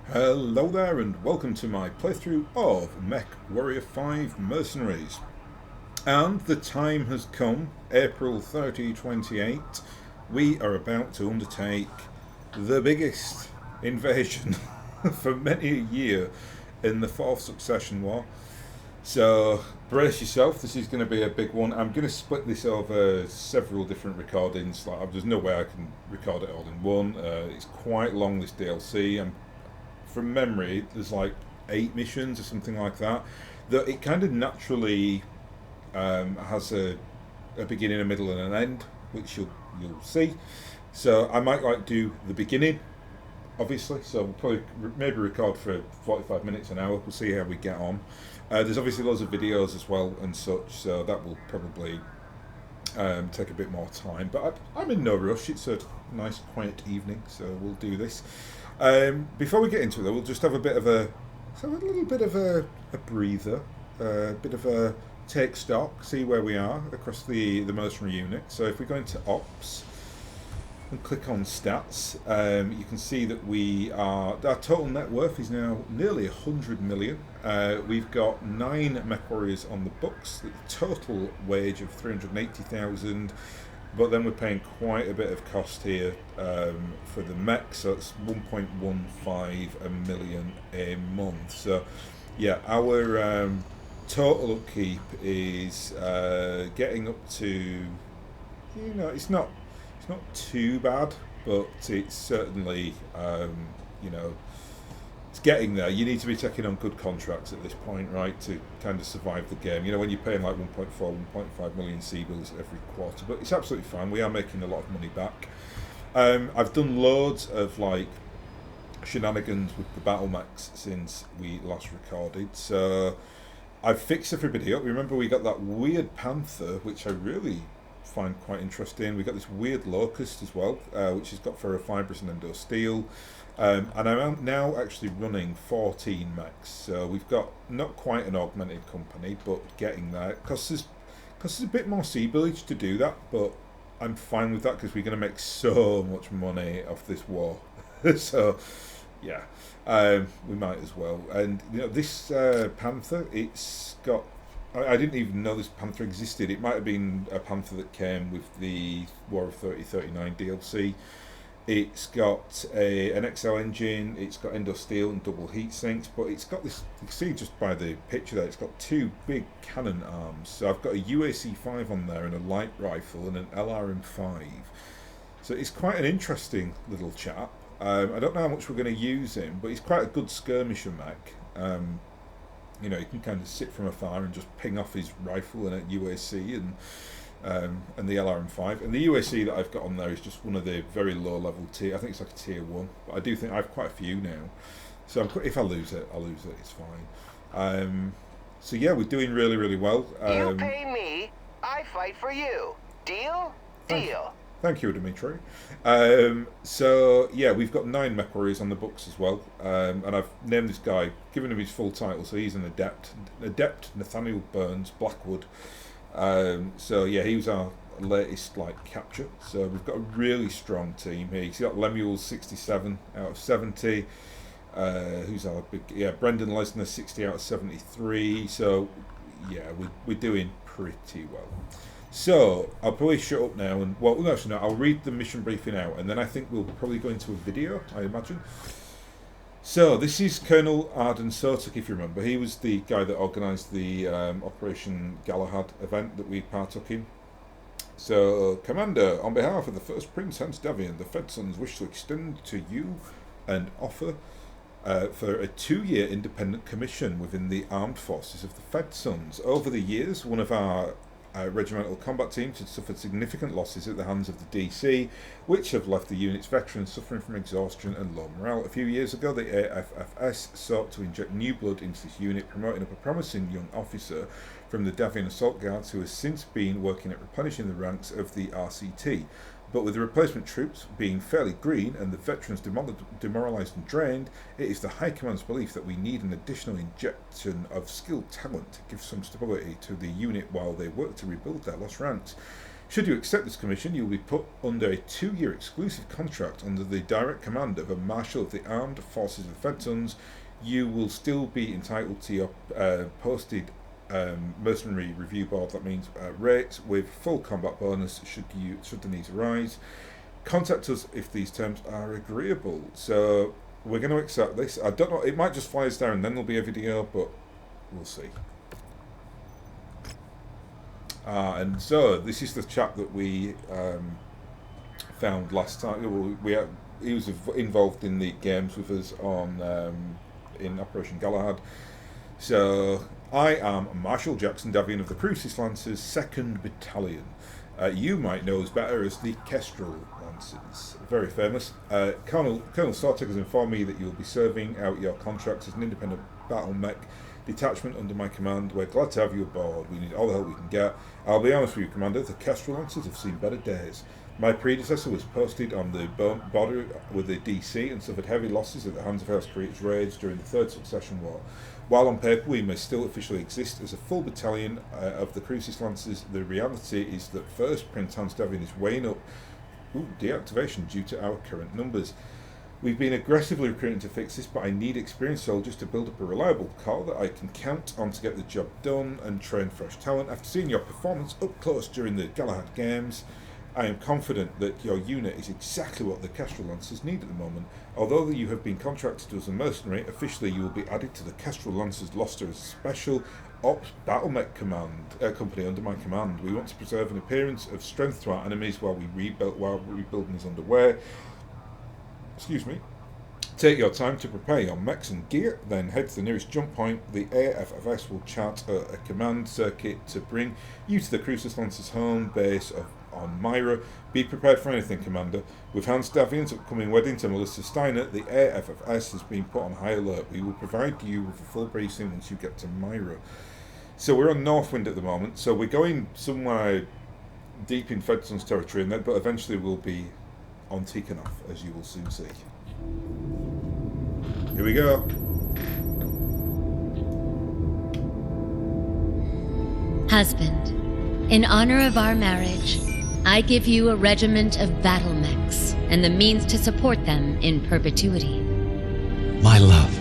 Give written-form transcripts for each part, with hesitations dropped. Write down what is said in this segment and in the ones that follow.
Hello there and welcome to my playthrough of MechWarrior 5 Mercenaries. And the time has come, April 3028. We are about to undertake the biggest invasion for many a year in the Fourth Succession War. So brace yourself, this is going to be a big one. I'm going to split this over several different recordings. There's no way I can record it all in one. It's quite long, this DLC. From memory, there's like 8 missions or something like that. That it kind of naturally has a beginning, a middle, and an end, which you'll see. So I might like do the beginning, obviously. So we'll probably maybe record for 45 minutes, an hour. We'll see how we get on. There's obviously loads of videos as well and such, so that will probably take a bit more time. But I'm in no rush. It's a nice, quiet evening, so we'll do this. Before we get into it, though, we'll just have a little bit of a breather, a bit of a take stock, see where we are across the mercenary unit. So if we go into ops and click on stats, you can see that our total net worth is now nearly 100 million. We've got 9 mech warriors on the books, the total wage of 380,000. But then we're paying quite a bit of cost here for the mech, so it's 1.15 million a month. So, yeah, our total upkeep is getting up to, it's not too bad, but it's certainly, it's getting there. You need to be taking on good contracts at this point, right, to kind of survive the game. When you're paying like 1.4, 1.5 million sea bills every quarter, but it's absolutely fine. We are making a lot of money back. I've done loads of like shenanigans with the battle mechs since we last recorded, so I've fixed everybody up. Remember, we got that weird panther, which I really find quite interesting. We got this weird locust as well, which has got ferrofibrous and endo steel. And I'm now actually running 14 mechs, so we've got not quite an augmented company, but getting there. Costs us a bit more sea village to do that, but I'm fine with that because we're going to make so much money off this war. So, yeah, we might as well. And this panther, it's got. I didn't even know this panther existed. It might have been a panther that came with the War of 3039 DLC. It's got an XL engine, it's got endo steel and double heat sinks, but it's got this, you can see just by the picture there, it's got 2 big cannon arms. So I've got a UAC-5 on there and a light rifle and an LRM-5. So it's quite an interesting little chap. I don't know how much we're going to use him, but he's quite a good skirmisher mech. You can kind of sit from afar and just ping off his rifle and a UAC and the LRM-5. And the UAC that I've got on there is just one of the very low level tier. I think it's like a tier 1. But I do think I have quite a few now. So if I lose it, I'll lose it. It's fine. So yeah, we're doing really, really well. You pay me, I fight for you. Deal? Deal. Thank you, Dimitri. So yeah, we've got 9 mech warriors on the books as well, and I've named this guy, given him his full title, so he's an adept Nathaniel Burns Blackwood. So yeah, he was our latest capture. So we've got a really strong team here. He's got Lemuel 67 out of 70. Who's our big Brendan Lesnar 60 out of 73. So yeah, we're doing pretty well. So I'll probably shut up now and no, I'll read the mission briefing out, and then I think we'll probably go into a video, I imagine. So this is Colonel Arden Sotuk, if you remember. He was the guy that organised the Operation Galahad event that we partook in. So, Commander, on behalf of the First Prince Hans Davian, the Fedsons wish to extend to you an offer for a 2-year independent commission within the armed forces of the Fedsons. Over the years, one of our regimental combat teams had suffered significant losses at the hands of the DC, which have left the unit's veterans suffering from exhaustion and low morale. A few years ago, the AFFS sought to inject new blood into this unit, promoting up a promising young officer from the Davian Assault Guards who has since been working at replenishing the ranks of the RCT. But with the replacement troops being fairly green and the veterans demoralised and drained, it is the High Command's belief that we need an additional injection of skilled talent to give some stability to the unit while they work to rebuild their lost ranks. Should you accept this commission, you will be put under a 2-year exclusive contract under the direct command of a Marshal of the Armed Forces of the Fedtons. You will still be entitled to your posted mercenary review board. That means rates with full combat bonus should the need arise. Contact us if these terms are agreeable. So we're going to accept this. I don't know, it might just fly us down and then there'll be a video, but we'll see. And so this is the chap that we found last time. He was involved in the games with us on in Operation Galahad. So I am Marshal Jackson Davian of the Crucis Lancers 2nd Battalion. You might know us better as the Kestel Lancers. Very famous. Colonel Sortek has informed me that you will be serving out your contracts as an independent battle mech detachment under my command. We're glad to have you aboard. We need all the help we can get. I'll be honest with you, Commander, the Kestel Lancers have seen better days. My predecessor was posted on the border with the DC and suffered heavy losses at the hands of House Creator's raids during the Third Succession War. While on paper we may still officially exist as a full battalion of the Crucis Lancers, the reality is that first Prince Hans Davian is weighing up deactivation due to our current numbers. We've been aggressively recruiting to fix this, but I need experienced soldiers to build up a reliable corps that I can count on to get the job done and train fresh talent. After seeing your performance up close during the Galahad Games, I am confident that your unit is exactly what the Kestel Lancers need at the moment. Although you have been contracted as a mercenary, officially you will be added to the Kestel Lancers roster as a special ops battle mech company under my command. We want to preserve an appearance of strength to our enemies while rebuilding is underway. Excuse me. Take your time to prepare your mechs and gear, then head to the nearest jump point. The AFFS will chart a command circuit to bring you to the Crucis Lancers home base on Myra. Be prepared for anything, Commander. With Hans Davian's upcoming wedding to Melissa Steiner, the AFFS has been put on high alert. We will provide you with a full briefing once you get to Myra. So we're on Northwind at the moment, so we're going somewhere deep in Fedton's territory, but eventually we'll be on Tikhonov, as you will soon see. Here we go. Husband, in honor of our marriage, I give you a regiment of battle mechs and the means to support them in perpetuity. My love,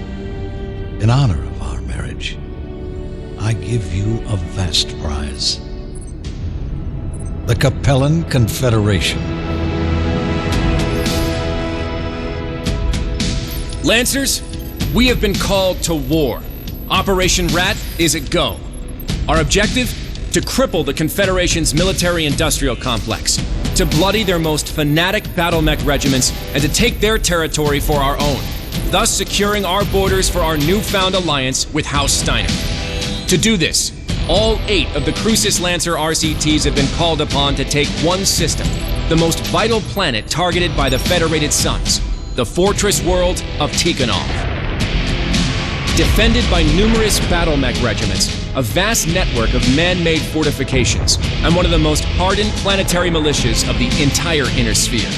in honor of our marriage, I give you a vast prize. The Capellan Confederation. Lancers, we have been called to war. Operation Rat is a go. Our objective? To cripple the Confederation's military-industrial complex, to bloody their most fanatic battle mech regiments, and to take their territory for our own, thus securing our borders for our newfound alliance with House Steiner. To do this, all 8 of the Crucis Lancer RCTs have been called upon to take one system, the most vital planet targeted by the Federated Suns, the fortress world of Tikhonov. Defended by numerous battle mech regiments, a vast network of man-made fortifications, and one of the most hardened planetary militias of the entire Inner Sphere.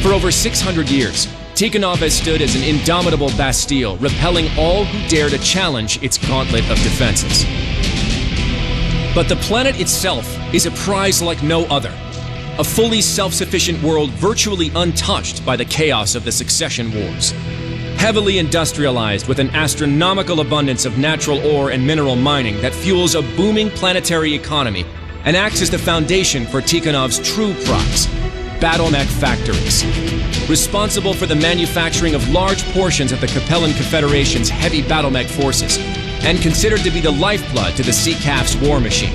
For over 600 years, Tikhonov has stood as an indomitable bastille, repelling all who dare to challenge its gauntlet of defenses. But the planet itself is a prize like no other. A fully self-sufficient world virtually untouched by the chaos of the succession wars. Heavily industrialized with an astronomical abundance of natural ore and mineral mining that fuels a booming planetary economy and acts as the foundation for Tikhonov's true prize, battle mech factories. Responsible for the manufacturing of large portions of the Capellan Confederation's heavy battle mech forces, and considered to be the lifeblood to the CCAF's war machine.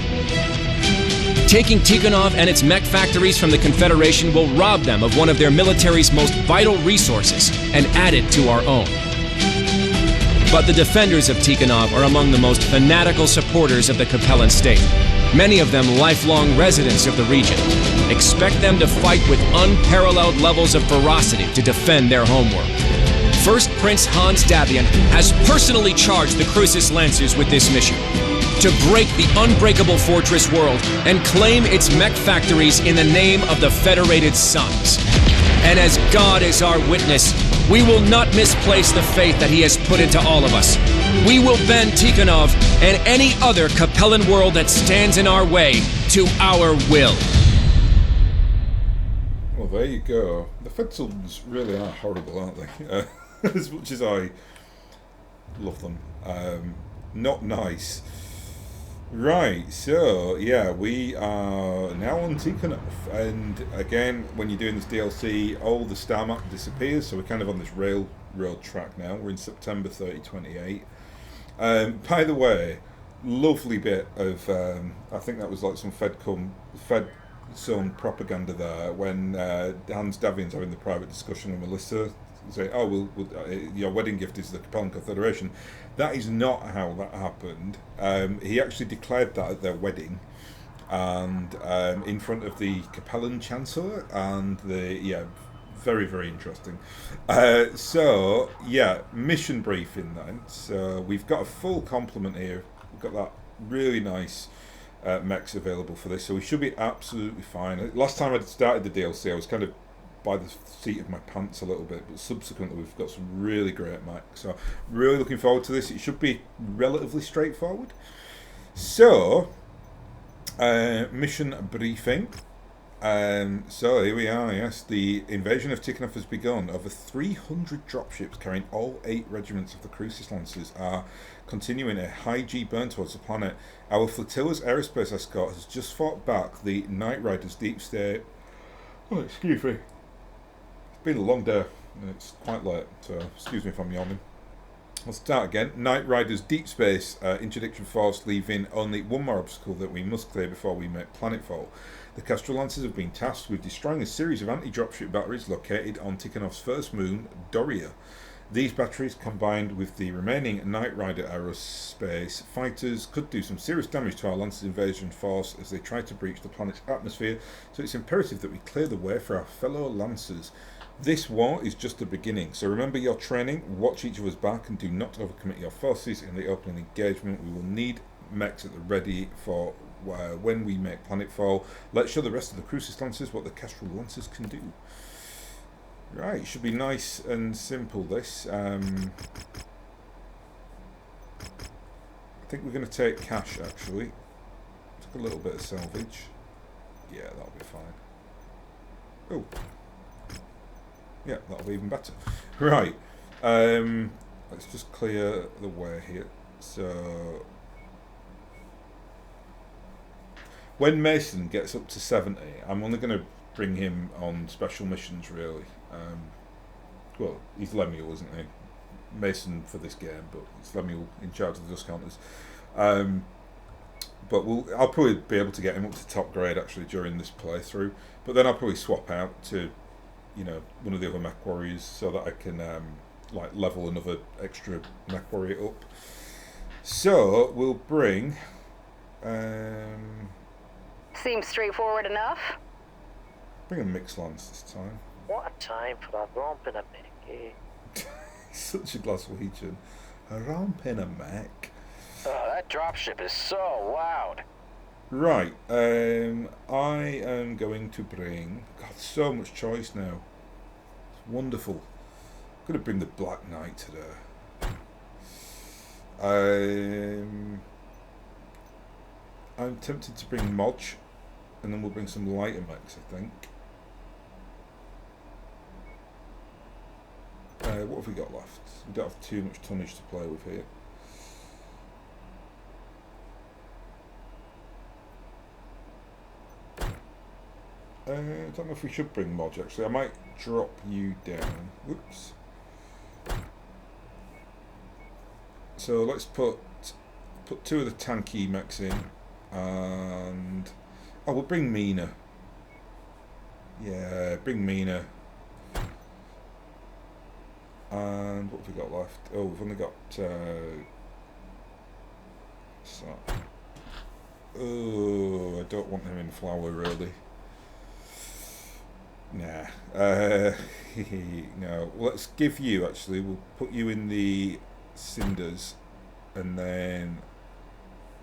Taking Tikhonov and its mech factories from the Confederation will rob them of one of their military's most vital resources and add it to our own. But the defenders of Tikhonov are among the most fanatical supporters of the Capellan state, many of them lifelong residents of the region. Expect them to fight with unparalleled levels of ferocity to defend their homeworld. First Prince Hans Davian has personally charged the Crucis Lancers with this mission: to break the unbreakable fortress world and claim its mech factories in the name of the Federated Suns. And as God is our witness, we will not misplace the faith that he has put into all of us. We will bend Tikhonov and any other Capellan world that stands in our way to our will. there you go. The Fedsons really are horrible, aren't they? As much as I love them. Not nice. Right, so yeah, we are now on Tikhonov, and again, when you're doing this DLC, all the star map disappears, so we're kind of on this railroad track now. We're in September 3028. By the way, lovely bit of, I think that was like some Fedzone propaganda there, when Hans Davian's having the private discussion with Melissa, say, oh, your wedding gift is the Capellan Confederation. That is not how that happened. He actually declared that at their wedding, and in front of the Capellan Chancellor, and very, very interesting. So, yeah, mission briefing then. So we've got a full complement here. We've got that really nice mechs available for this, so we should be absolutely fine. Last time I started the DLC, I was kind of by the seat of my pants a little bit, but subsequently we've got some really great mechs, so really looking forward to this. It should be relatively straightforward. So mission briefing. So here we are, yes, the invasion of Tikhonov has begun. Over 300 dropships carrying all 8 regiments of the Crucis Lancers are continuing a high-G burn towards the planet. Our flotilla's aerospace escort has just fought back the Night Riders deep state. Oh, excuse me. It's been a long day, and it's quite late, so excuse me if I'm yawning. I'll start again. Night Riders Deep Space Interdiction Force, leaving only one more obstacle that we must clear before we make planetfall. The Kestel Lancers have been tasked with destroying a series of anti-dropship batteries located on Tikhonov's first moon, Doria. These batteries, combined with the remaining Night Rider aerospace fighters, could do some serious damage to our Lancers invasion force as they try to breach the planet's atmosphere, so it's imperative that we clear the way for our fellow Lancers. This war is just the beginning, so remember your training, watch each other's back, and do not overcommit your forces in the opening engagement. We will need mechs at the ready for when we make planetfall. Let's show the rest of the Crucis Lancers what the Kestrel Lancers can do. Right, should be nice and simple this. I think we're going to take cash actually. Took a little bit of salvage. Yeah, that'll be fine. Oh. Yeah, that'll be even better. Right, let's just clear the way here. So, when Mason gets up to 70, I'm only going to bring him on special missions, really. Well, he's Lemuel, isn't he? Mason for this game, but it's Lemuel in charge of the dust counters. But I'll probably be able to get him up to top grade, actually, during this playthrough. But then I'll probably swap out to, you know, one of the other MechWarriors so that I can like level another extra MechWarrior up. So we'll bring Seems straightforward enough. bring a mixed lance this time. What a time for a romp in a mech, eh? Such a Glaswegian. A romp in a mech. Oh, that dropship is so loud. Right, I am going to bring... God, so much choice now. It's wonderful. I'm going to bring the Black Knight today. I'm tempted to bring Modge, and then we'll bring some lighter mechs, I think. What have we got left? We don't have too much tonnage to play with here. I don't know if we should bring Modge, actually. I might drop you down. Whoops. So let's put 2 of the tanky mechs in, and we'll bring Mina. Yeah, bring Mina. And what have we got left? Oh, we've only got oh, I don't want him in flower, really. Nah. No. Let's give you, actually, we'll put you in the cinders, and then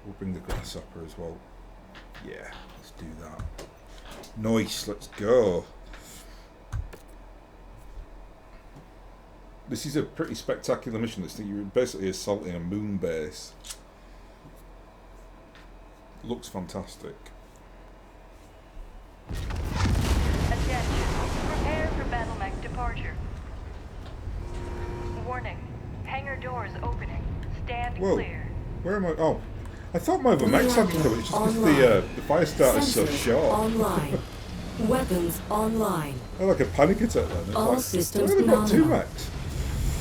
we'll bring the grasshopper as well. Yeah, let's do that. Nice, let's go. This is a pretty spectacular mission. You're basically assaulting a moon base. Looks fantastic. Attention. Warning. Hangar doors opening. Stand Whoa. clear. Where am I? Oh. I thought my other mechs had one, but it's just because the fire starter's so short. Online. Weapons online. Oh, like a panic attack then. It's All like, systems why have they got 2 nominal. mechs?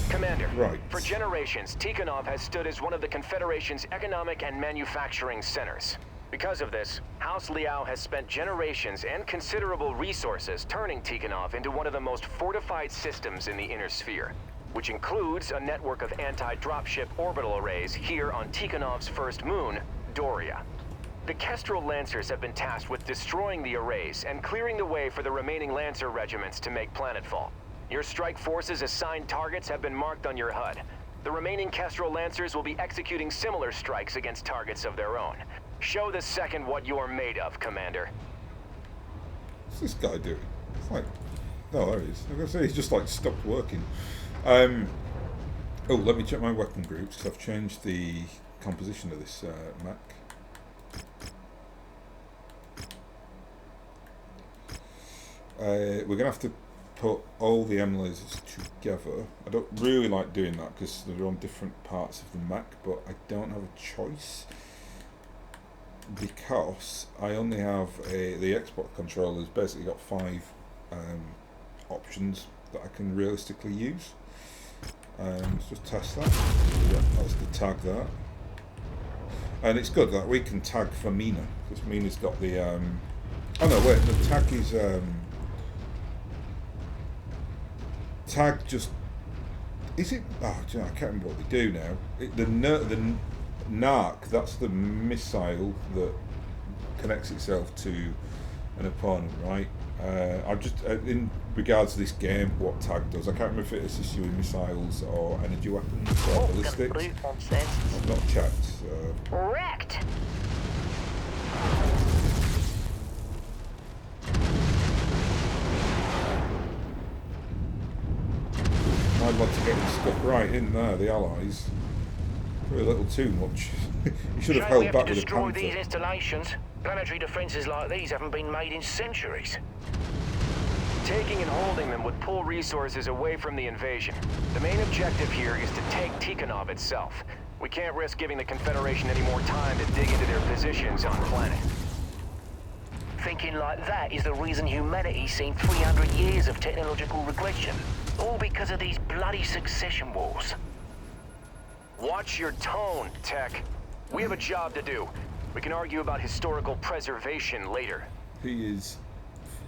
Commander, Right. for generations, Tikhonov has stood as one of the Confederation's economic and manufacturing centers. Because of this, House Liao has spent generations and considerable resources turning Tikhonov into one of the most fortified systems in the Inner Sphere, which includes a network of anti-dropship orbital arrays here on Tikhonov's first moon, Doria. The Kestrel Lancers have been tasked with destroying the arrays and clearing the way for the remaining Lancer regiments to make planetfall. Your strike forces' assigned targets have been marked on your HUD. The remaining Kestrel Lancers will be executing similar strikes against targets of their own. Show the second what you're made of, Commander. What's this guy doing? It's like... Oh, there he is. I was going to say he's just like stopped working. Oh, let me check my weapon groups because I've changed the composition of this mech. We're going to have to put all the M lasers together. I don't really like doing that because they're on different parts of the mech, but I don't have a choice because I only have the export controller's basically got 5 options that I can realistically use. Let's just test that. Yeah, that's the tag there. And it's good that we can tag for Mina, because Mina's got the... oh no, wait, the tag is... tag just... Is it... Oh, do you know, I can't remember what they do now. The NARC, that's the missile that connects itself to an opponent, right? I'm just in regards to this game, what tag does. I can't remember if it assists you with missiles or energy weapons or ballistics. I've not checked. So. Wrecked! I'd like to get this stuff right in there, the Allies. Probably a little too much. You should have held back with a destroy Panther. these installations. Planetary defenses like these haven't been made in centuries. Taking and holding them would pull resources away from the invasion. The main objective here is to take Tikhonov itself. We can't risk giving the Confederation any more time to dig into their positions on planet. Thinking like that is the reason humanity's seen 300 years of technological regression. All because of these bloody succession wars. Watch your tone, Tech. We have a job to do. We can argue about historical preservation later. He is...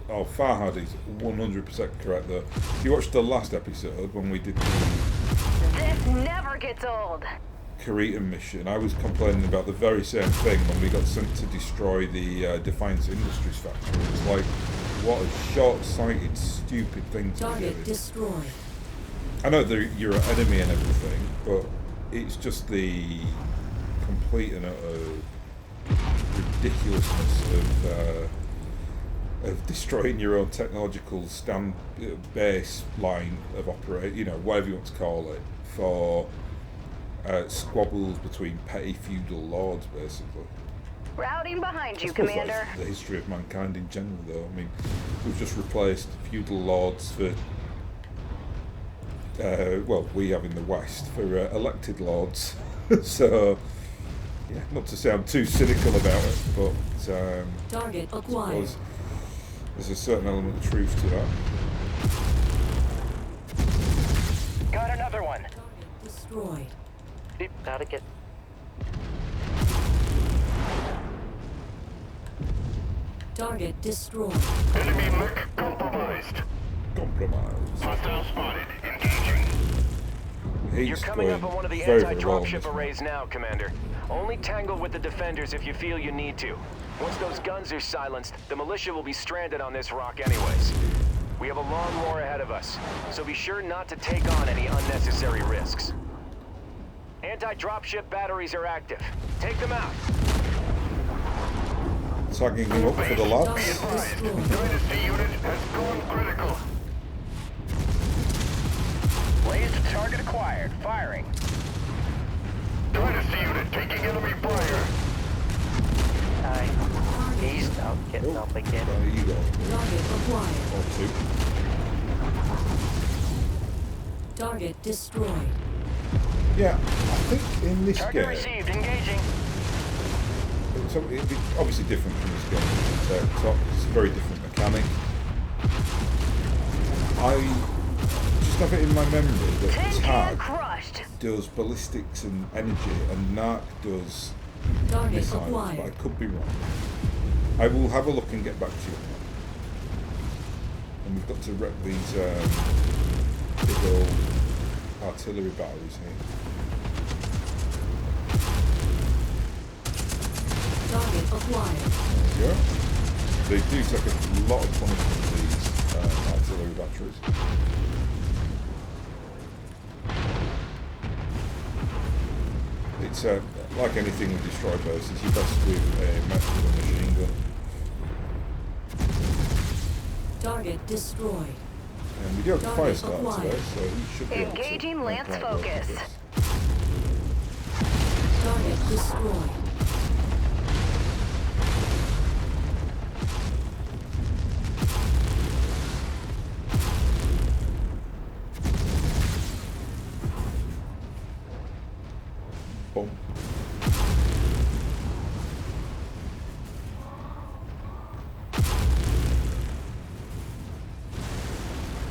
Oh, Farhad is 100% correct there. If you watched the last episode when we did the This never gets old. Korean mission, I was complaining about the very same thing when we got sent to destroy the Defiance Industries factory. It's like, what a short-sighted, stupid thing to be Target doing. destroyed. I know you're an enemy and everything, but it's just the complete and utter ridiculousness of destroying your own technological baseline of operate, whatever you want to call it, for squabbles between petty feudal lords, basically. Routing behind you, I suppose Commander. that's the history of mankind in general, though. I mean, we've just replaced feudal lords for, well, we have in the West, for elected lords. So, yeah, not to sound too cynical about it, but Target I acquired. suppose there's a certain element of truth to that. Got another one. Target destroyed. Gotta get... Target destroyed. Enemy mech compromised. Compromise. Hostile spotted. Engaging. He's You're coming up going on one of the very, very well on anti-dropship this one. arrays now, Commander. Only tangle with the defenders if you feel you need to. Once those guns are silenced, the militia will be stranded on this rock anyways. We have a long war ahead of us, so be sure not to take on any unnecessary risks. Anti-dropship batteries are active. Take them out. Tagging him up for the lads. Target destroyed. Dynasty unit has gone critical. Blazed target acquired. Firing. Dynasty unit taking enemy fire. Aye. He's now getting up again. There you go. Target acquired. Or 2. Target destroyed. Yeah, I think in this Target game, received. Engaging. so it'd be obviously different from this game. It's a very different mechanic. I just have it in my memory that Tag does ballistics and energy, and Narc does missiles, but I could be wrong. I will have a look and get back to you. And we've got to wreck these big old artillery batteries here. Target acquired. There we go. They do take a lot of punishment, these artillery batteries. It's like anything in Destroy Bases, you're best with a mech with a machine gun. Target destroyed. And we do have a fire starter today, so we should be able to Engaging make Lance light work of focus. this. Target destroyed. Boom.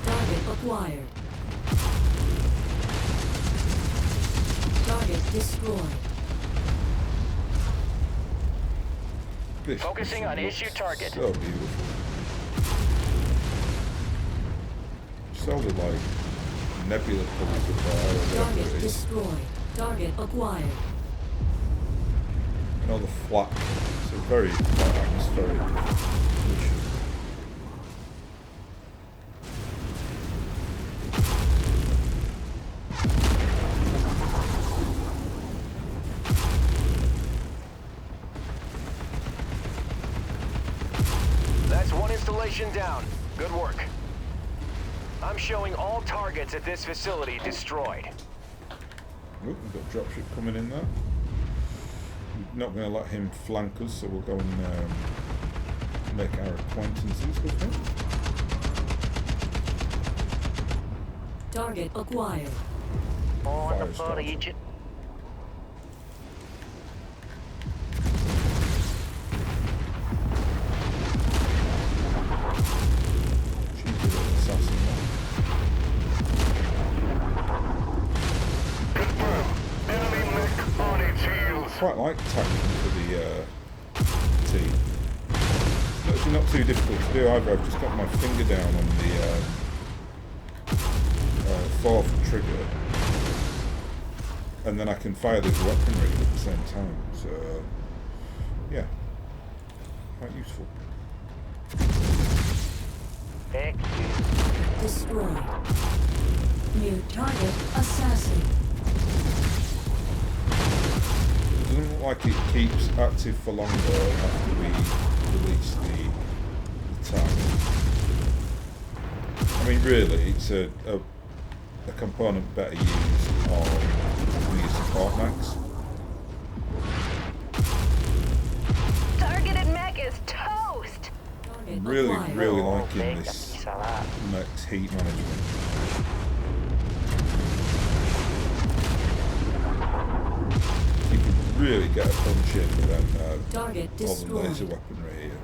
Target acquired. Target destroyed. This Focusing on looks issue target. So beautiful. Sounded like nebula pulls of fire or whatever Target it is. destroyed. Target acquired. And all the flak. It's a very atmospheric mission. That's one installation down. Good work. I'm showing all targets at this facility destroyed. Oh, we've got dropship coming in there. We're not going to let him flank us, so we'll go and make our acquaintances with him. Target acquired. On Fire the starter. footage. Cheeky little assassin there. Quite like tackling for the team. It's actually not too difficult to do either. I've just got my finger down on the fourth trigger, and then I can fire this weaponry at the same time. So, yeah, quite useful. Destroyed. New target assassin. It doesn't look like it keeps active for longer after we release the tag. I mean, really, it's a component better used on your support mechs. Targeted mech is toast. I'm really liking this mech's heat management. You can really get a punch in with them Target all the destroyed. laser weaponry here.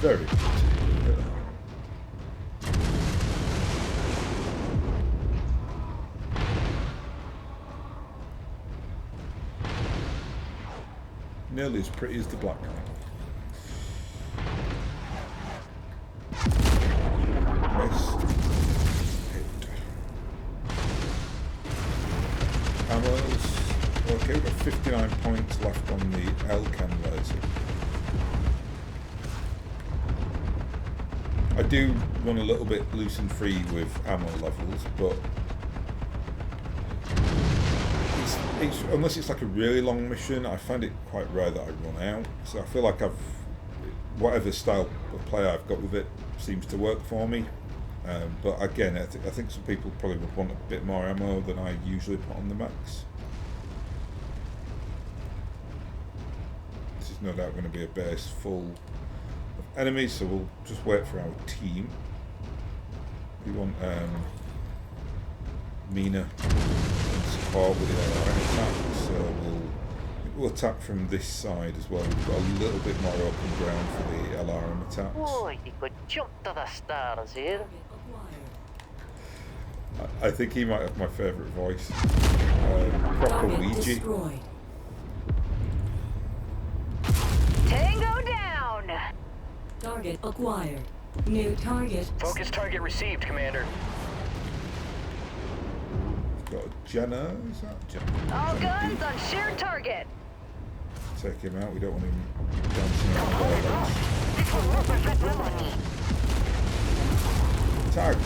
Very pretty. Nearly as pretty as the black guy. Missed. Hit. Ammos. Okay, we've got 59 points left on the Elcan laser. I do run a little bit loose and free with ammo levels, but it's unless it's like a really long mission, I find it quite rare that I run out. So I feel like whatever style of play I've got with it seems to work for me. But again, I think some people probably would want a bit more ammo than I usually put on the max. This is no doubt going to be a base full of enemies, so we'll just wait for our team. We want Mina and support with our attack, so we'll attack from this side as well. We've got a little bit more open ground for the alarm attacks. Oh, you could jump to the stars here. I think he might have my favourite voice. Proper Ouija. Tango down! Target acquired. New target. Focus target received, Commander. We've got Jenna, is that Jenna? All guns on shared target. Take him out, we don't want him dancing around our legs. Tag.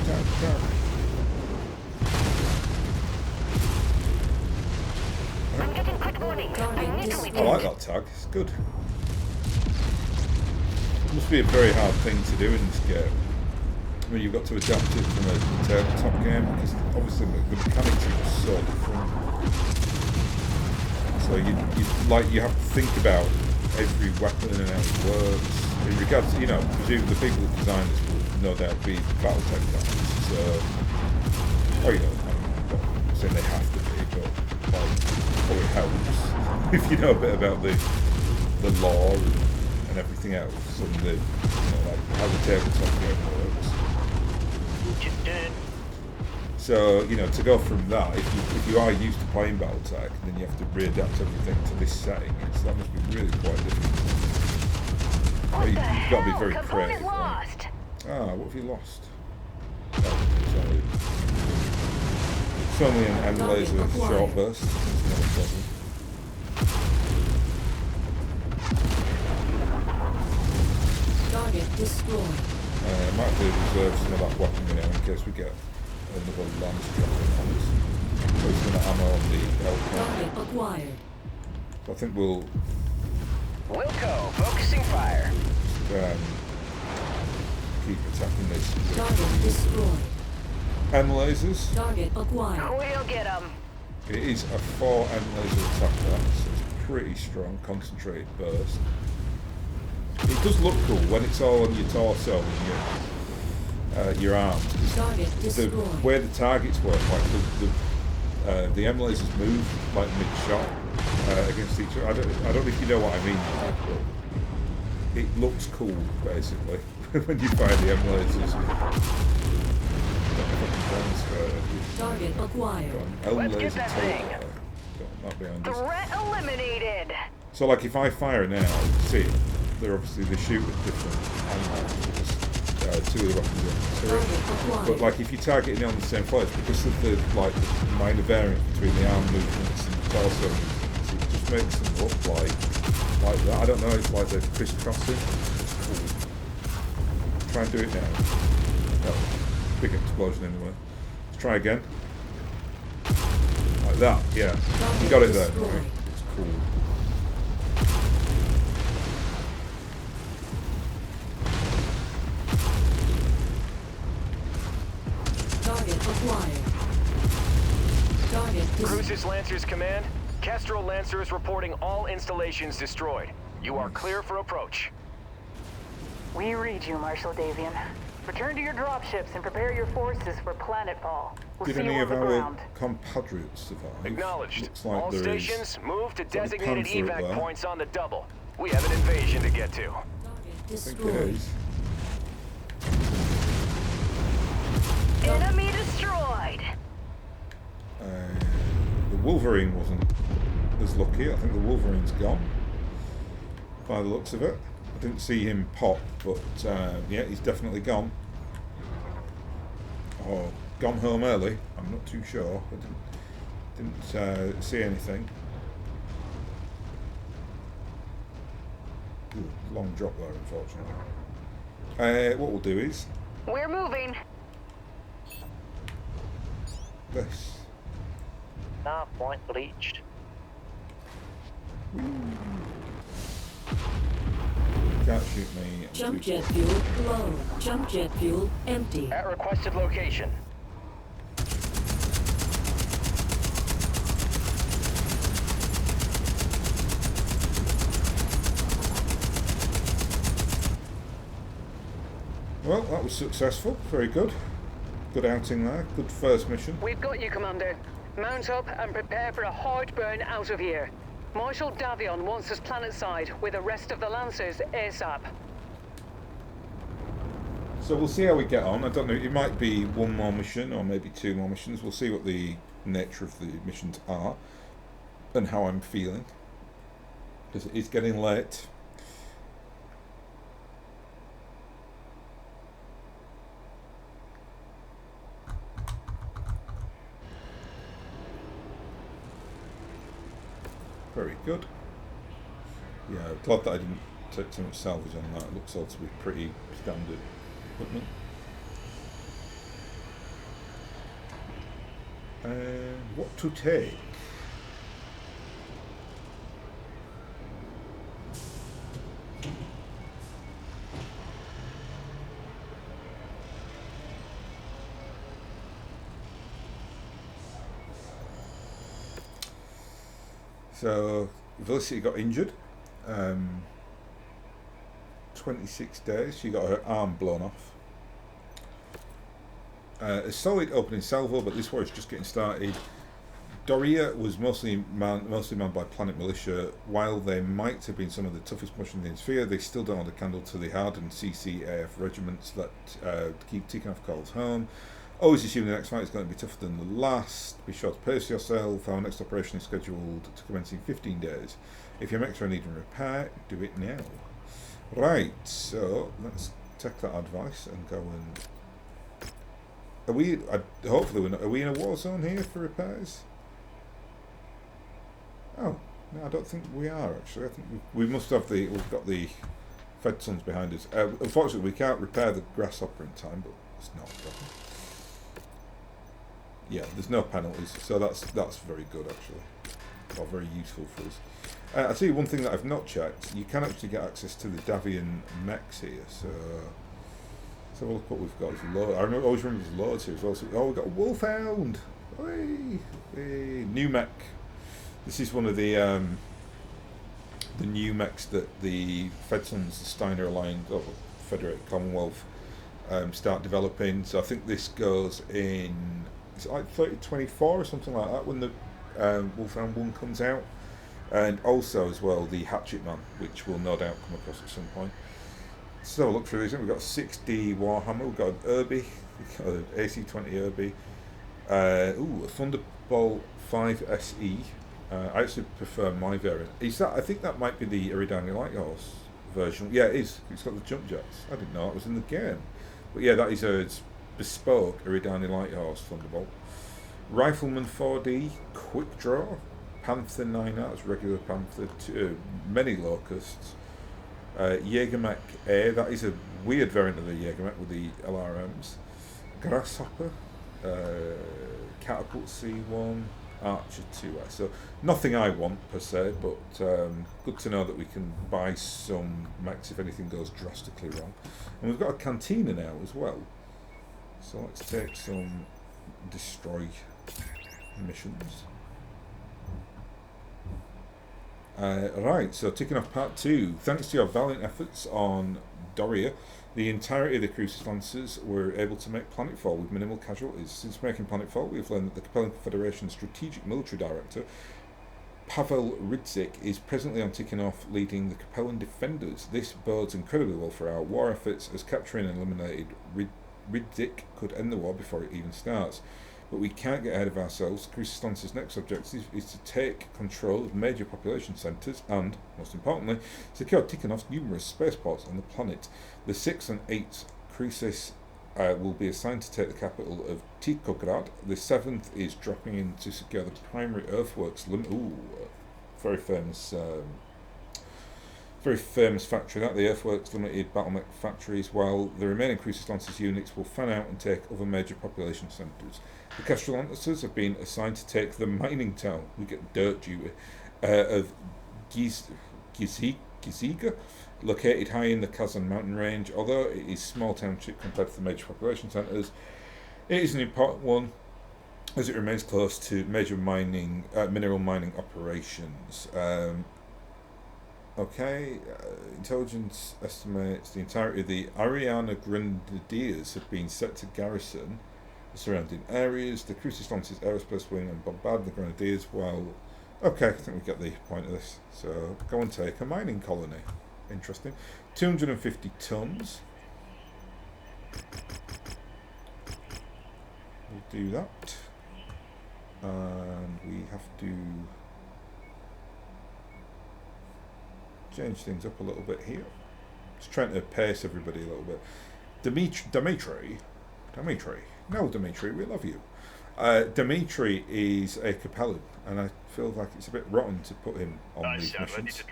I'm getting quick warning. I need to I like that tag, it's good. It must be a very hard thing to do in this game. I mean, you've got to adapt it from a tabletop game because obviously the mechanics are just so different. So you have to think about every weapon and how it works. In regards to, presume the people who designed this will no doubt be Battletech guys. So, I'm not saying they have to be, but it helps if you know a bit about the lore and everything else, and how the tabletop game works. So, to go from that, if you are used to playing Battletech, then you have to readapt everything to this setting. So that must be really quite difficult. You've got to be very creative. Lost. Right? What have you lost? Oh, sorry. It's only an M laser short burst. It's not a problem. Target destroyed. Might have to reserve some of that weapon in case we get another lance dropping on us. Posting that ammo on the LK. Target acquired. So I think we'll Wilco, focusing fire. keep attacking this. Target destroyed. M lasers. Target acquired. We'll get them. It is a 4 M laser attack so it's pretty strong, concentrated burst. It does look cool when it's all on your torso and your arms. The way the targets work, like the M lasers move like mid-shot against each other. I don't know if you know what I mean, but it looks cool basically when you fire the M lasers. Target acquired. Let's get that thing. Threat eliminated. So like if I fire now, see, they shoot at different angles because two of the weapons are on. But like if you target it on the same place, because of the minor variance between the arm movements and the torso movements, it just makes them look like that. I don't know, it's like they're crisscrossing. It's cool. Try and do it now. Oh, big explosion anyway. Let's try again. Like that, yeah. You got it there, right? It's cool. Crucis Lancers Command, Kestrel Lancers reporting all installations destroyed. You are clear for approach. We read you, Marshal Davian. Return to your dropships and prepare your forces for planetfall. We'll Did see any you on of the our ground. compatriots survive? Acknowledged. Looks like All there stations, move to designated pamphlet evac there. points on the double. We have an invasion to get to. I think it is. Enemy destroyed. The Wolverine wasn't as lucky. I think the Wolverine's gone by the looks of it. I didn't see him pop, but yeah, he's definitely gone. Or gone home early. I'm not too sure. I didn't see anything. Ooh, long drop there, unfortunately. What we'll do is We're moving. this. Nav point reached. Can't shoot me. Jump jet fuel low. Jump jet fuel empty. At requested location. Well, that was successful. Very good. good outing there. Good first mission. We've got you, Commander. Mount up and prepare for a hard burn out of here. Marshal Davion wants us planetside with the rest of the Lancers ASAP. So we'll see how we get on. I don't know, it might be one more mission or maybe two more missions. We'll see what the nature of the missions are and how I'm feeling, because it is getting late. Very good. Yeah, glad that I didn't take too much salvage on that. It looks all to be pretty standard equipment. What to take? So Felicity got injured. 26 days. She got her arm blown off. A solid opening salvo, but this war is just getting started. Doria was mostly manned by Planet Militia. While they might have been some of the toughest pushing in the sphere, they still don't hold a candle to the hardened CCAF regiments that keep Tikhonov calls home. Always assume the next fight is going to be tougher than the last. Be sure to pace yourself. Our next operation is scheduled to commence in 15 days. If your mechs are needing repair, do it now. Right, so let's take that advice and go and... Are we... hopefully we're not... Are we in a war zone here for repairs? Oh, no, I don't think we are actually. I think we must have the... We've got the Fed Sons behind us. Unfortunately, we can't repair the Grasshopper in time, but it's not a problem. Yeah, there's no penalties, so that's very good actually, or very useful for us. I'll tell you one thing that I've not checked. You can actually get access to the Davion mechs here, so let's have a look what we've got. I always remember there's loads here as well. So, oh, we've got a Wolfhound! Hey, new mech. This is one of the new mechs that the Fed Sons, the Steiner Alliance, or Federated Commonwealth start developing. So I think this goes in... It's like 3024 or something like that when the Wolfhound 1 comes out. And also as well the Hatchet Man, which we'll no doubt come across at some point. Let's have a look through these. We've got a 6D Warhammer, we've got an Irby, we've got an AC-20 Irby. A Thunderbolt 5 SE. I actually prefer my variant. Is that? I think that might be the Eridani Lighthorse version. Yeah, it is. It's got the jump jets. I didn't know it was in the game. But yeah, that is a bespoke Eridani Lighthorse Thunderbolt. Rifleman 4D, Quick Draw, Panther 9 Arts, regular Panther, many Locusts, Jägermech A, that is a weird variant of the Jägermech with the LRMs, Grasshopper, Catapult C1, Archer 2S. So nothing I want per se, but good to know that we can buy some mechs if anything goes drastically wrong. And we've got a Cantina now as well. So let's take some destroy missions. Right, so ticking off part 2. Thanks to your valiant efforts on Doria, the entirety of the Crucis Lancers were able to make planetfall with minimal casualties. Since making planetfall, we have learned that the Capellan Confederation's strategic military director, Pavel Ridzik, is presently on Tikhonov leading the Capellan Defenders. This bodes incredibly well for our war efforts, as capturing and eliminated Ridzik could end the war before it even starts. But we can't get ahead of ourselves. Crucis Lance's next objective is to take control of major population centres and, most importantly, secure Tikhonov's numerous spaceports on the planet. The 6th and 8th Crucis will be assigned to take the capital of Tikhograd. The 7th is dropping in to secure the primary earthworks limit. Ooh, very famous factory, that the Earthworks Limited Battlemech factories, while the remaining Crucis Lancers units will fan out and take other major population centres. The Kestel Lancers have been assigned to take the mining town, we get dirt duty, of Giziga, located high in the Kazan mountain range. Although it is a small township compared to the major population centres, it is an important one as it remains close to major mineral mining operations. Intelligence estimates the entirety of the Ariana Grenadiers have been set to garrison surrounding areas. The Crucis launches aerospace wing and bombard the Grenadiers while... Okay, I think we get the point of this. So, go and take a mining colony. Interesting. 250 tons. We'll do that. And we have to change things up a little bit here. Just trying to pace everybody a little bit. Dimitri, we love you. Dimitri is a Capellan, and I feel like it's a bit rotten to put him on these missions.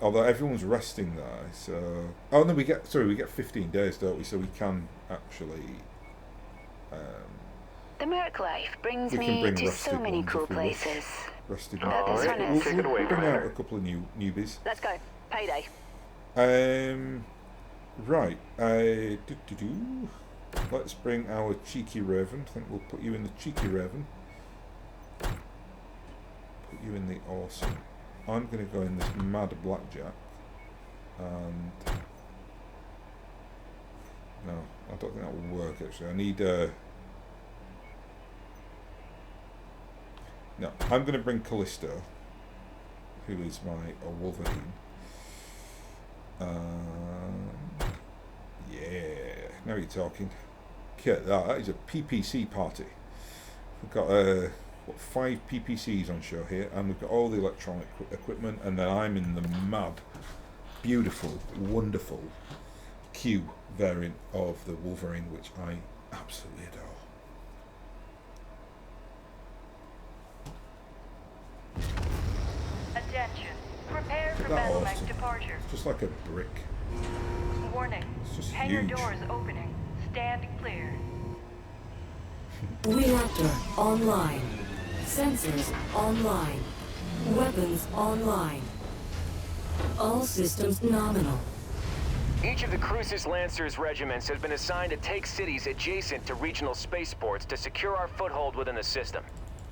Although everyone's resting there, so... Oh no, we get 15 days, don't we? So we can actually... the Merc life brings me to so many cool places. Rested We'll bring out a couple of newbies. Let's go. Payday. Right. Let's bring our cheeky raven. I think we'll put you in the cheeky raven. Put you in the awesome. I'm going to go in this mad blackjack. And no, I don't think that will work actually. I need no, I'm going to bring Callisto, who is my Wolverine. Yeah, now you're talking. Get that. That is a PPC party. We've got 5 PPCs on show here, and we've got all the electronic equipment, and then I'm in the mad, beautiful, wonderful Q variant of the Wolverine, which I absolutely adore. Attention. Prepare for battle mech departure. It's just like a brick. Warning. It's just Hangar huge. doors opening. Stand clear. Reactor online. Sensors online. Weapons online. All systems nominal. Each of the Crucis Lancers regiments has been assigned to take cities adjacent to regional spaceports to secure our foothold within the system,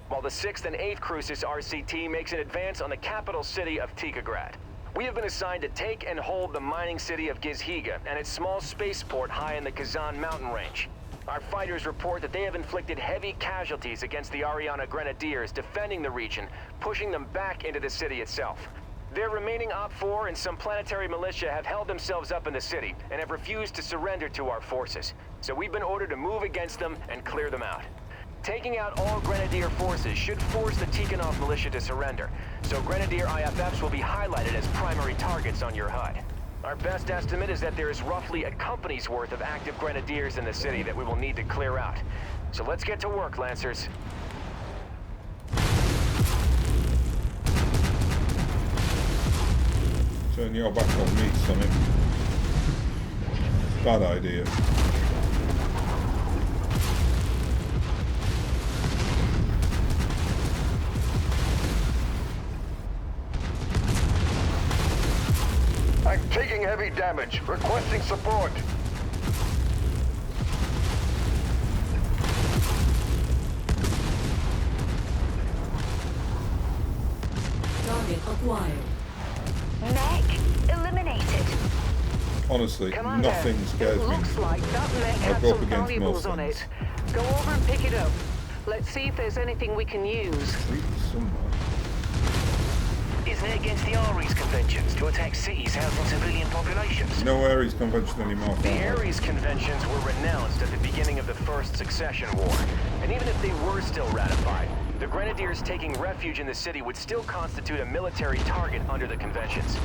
while the 6th and 8th Crucis RCT makes an advance on the capital city of Tikograd. We have been assigned to take and hold the mining city of Gizhiga and its small spaceport high in the Kazan mountain range. Our fighters report that they have inflicted heavy casualties against the Ariana Grenadiers defending the region, pushing them back into the city itself. Their remaining Op-4 and some planetary militia have held themselves up in the city and have refused to surrender to our forces. So we've been ordered to move against them and clear them out. Taking out all Grenadier forces should force the Tikhonov militia to surrender, so Grenadier IFFs will be highlighted as primary targets on your HUD. Our best estimate is that there is roughly a company's worth of active Grenadiers in the city that we will need to clear out. So let's get to work, Lancers. Turn your back on me, Sonic. Bad idea. I'm taking heavy damage. Requesting support. Target acquired. Mech eliminated. Honestly, Commander, nothing scares it me. looks like that mech I'll had go up some against valuables most on things. it. Go over and pick it up. Let's see if there's anything we can use. Fleet somewhere. Isn't it against the Ares conventions to attack cities housing civilian populations? No Ares convention anymore. The Ares conventions were renounced at the beginning of the First Succession War, and even if they were still ratified, the Grenadiers taking refuge in the city would still constitute a military target under the conventions.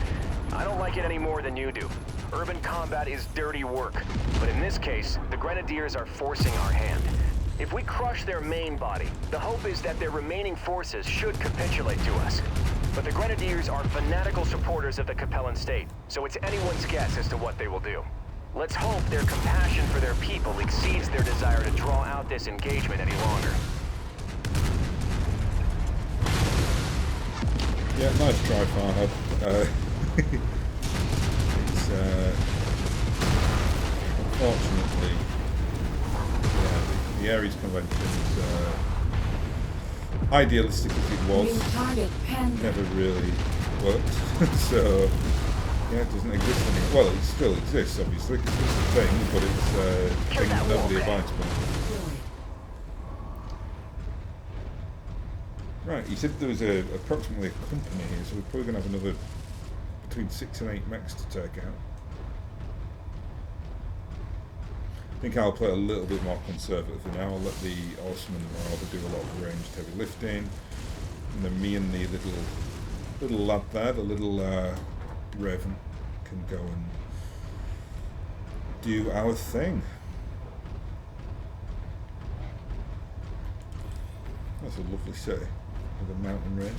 I don't like it any more than you do. Urban combat is dirty work, but in this case, the Grenadiers are forcing our hand. If we crush their main body, the hope is that their remaining forces should capitulate to us. But the Grenadiers are fanatical supporters of the Capellan state, so it's anyone's guess as to what they will do. Let's hope their compassion for their people exceeds their desire to draw out this engagement any longer. Yeah, nice try, Farhad. It's unfortunately, yeah, the Ares convention is idealistic as it was, New target panda. never really worked. So yeah, it doesn't exist anymore. Well, it still exists, obviously, because it's a thing, but it's a thing that nobody abides by. Right, he said there was approximately a company here, so we're probably going to have another between 6 and 8 mechs to take out. I think I'll play a little bit more conservatively now. I'll let the Horseman and Marauder do a lot of ranged heavy lifting, and then me and the little lad there, the little Raven, can go and do our thing. That's a lovely city with a mountain range.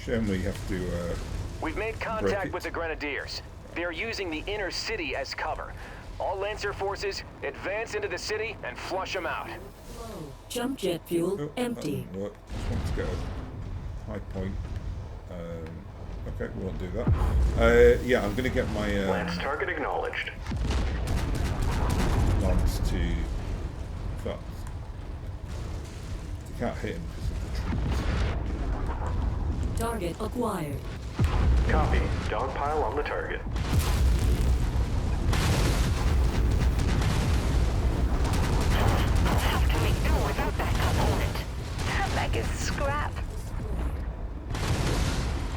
Shame we have to. We've made contact with the Grenadiers. They are using the inner city as cover. All Lancer forces, advance into the city and flush them out. Jump jet fuel empty. Just want to get a high point. Okay, we won't do that. Yeah, I'm going to get my Lance target acknowledged. Lance to. In fact, you can't hit him because of the trees. Target acquired. Copy. Dogpile on the target. Have to make do without that component. That mech is scrap.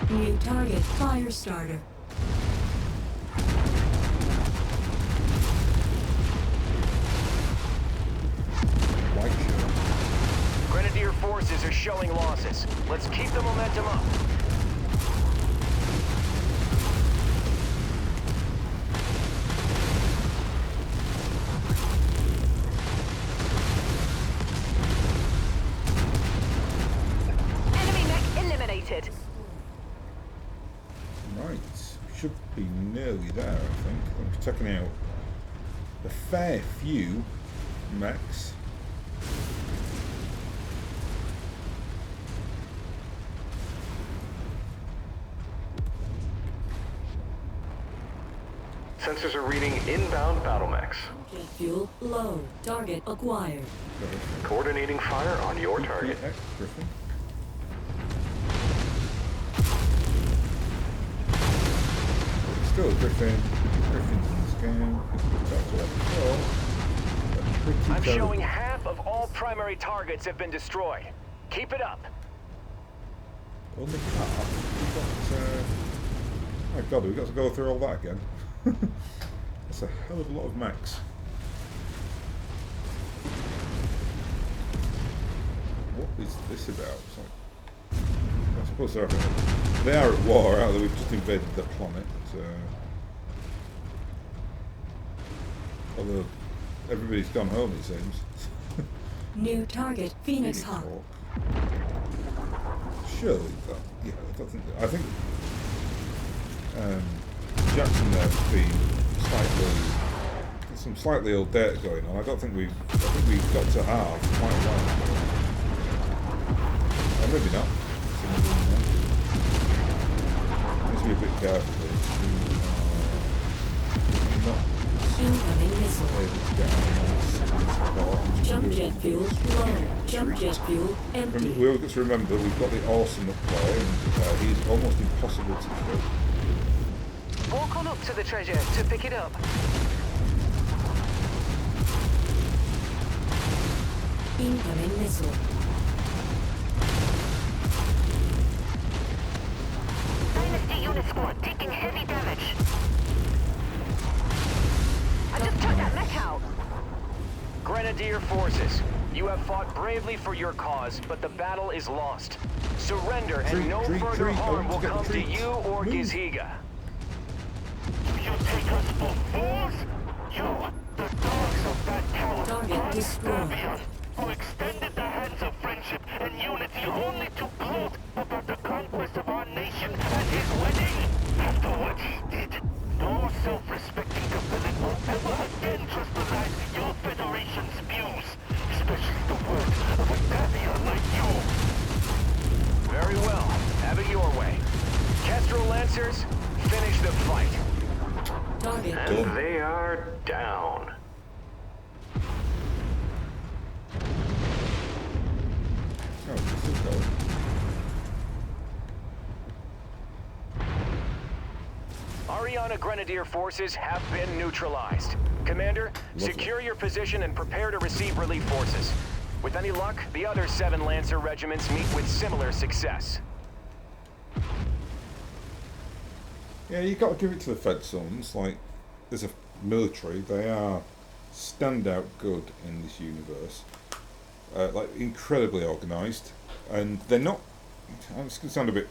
New target fire starter. White shield. Grenadier forces are showing losses. Let's keep the momentum up. Enemy mech eliminated. Right, we should be nearly there, I think. I'm taking out a fair few mechs. Sensors are reading inbound battle mechs. Jet fuel low. Target acquired. Coordinating fire on your target. Griffin. Still Griffin's in this game. That's what I'm showing half of all primary targets have been destroyed. Keep it up. Only half. My God, we've got to go through all that again. That's a hell of a lot of mechs. What is this about? It's like, I suppose they are at war, aren't they? We've just invaded the planet. Although everybody's gone home, it seems. New target Phoenix Hawk. Surely that. Yeah, I think Jackson there has been some slightly old data going on. I think we've got to half quite a while. Or maybe not. Needs to be a bit careful. Incoming missile. Jump jet fuel low. Jump jet fuel empty. We've got to remember we've got the Awesome up there, and he's almost impossible to kill. Walk on up to the treasure to pick it up. Incoming missile. Dynasty unit squad taking heavy damage. I just took that mech out. Grenadier forces, you have fought bravely for your cause, but the battle is lost. Surrender and no further harm will come to you or Gizhiga. You take us for fools? You, the dogs of that coward, Target destroyed. who extended the hands of friendship and unity only to gloat about the conquest of our nation and his winning. After what he did, no self-respecting villain will ever again trust the lies your Federation's views, especially the words of a Davion like you. Very well. Have it your way. Kestrel Lancers, finish the fight. Target And they are down. Oh, this is going. Ariana Grenadier forces have been neutralized. Commander, secure your position and prepare to receive relief forces. With any luck, the other 7 Lancer regiments meet with similar success. Yeah, you got to give it to the Fed Sons. Like, as a military, they are standout good in this universe. Like, incredibly organised, and they're not. It's going to sound a bit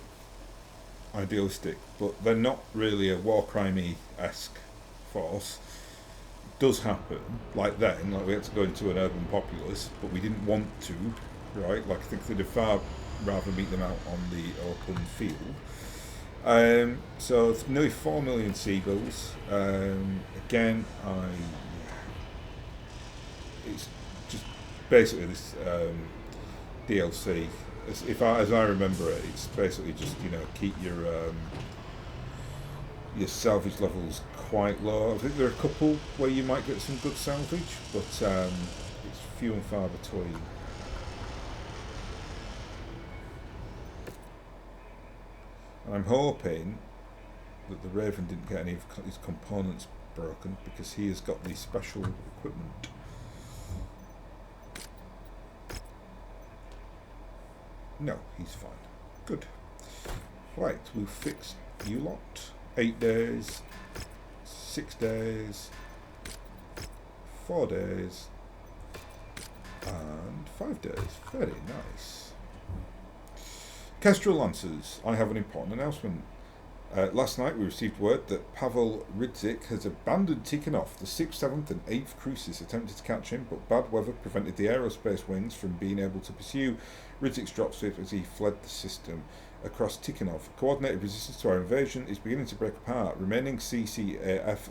idealistic, but they're not really a war crimey-esque force. It does happen, like then, like we had to go into an urban populace, but we didn't want to, right? Like I think they'd have far rather meet them out on the open field. So it's nearly 4 million seagulls. Again, it's just basically this DLC. As I remember it, it's basically just, you know, keep your salvage levels quite low. I think there are a couple where you might get some good salvage, but it's few and far between. And I'm hoping that the Raven didn't get any of his components broken, because he has got the special equipment. No, he's fine. Good. Right, we'll fix you lot. 8 days, 6 days, 4 days, and 5 days. Very nice. Kestrel Lancers, I have an important announcement. Last night we received word that Pavel Ridzik has abandoned Tikhonov. The 6th, 7th and 8th cruisers attempted to catch him, but bad weather prevented the aerospace wings from being able to pursue Ridzik's dropship as he fled the system across Tikhonov. Coordinated resistance to our invasion is beginning to break apart. Remaining CCAF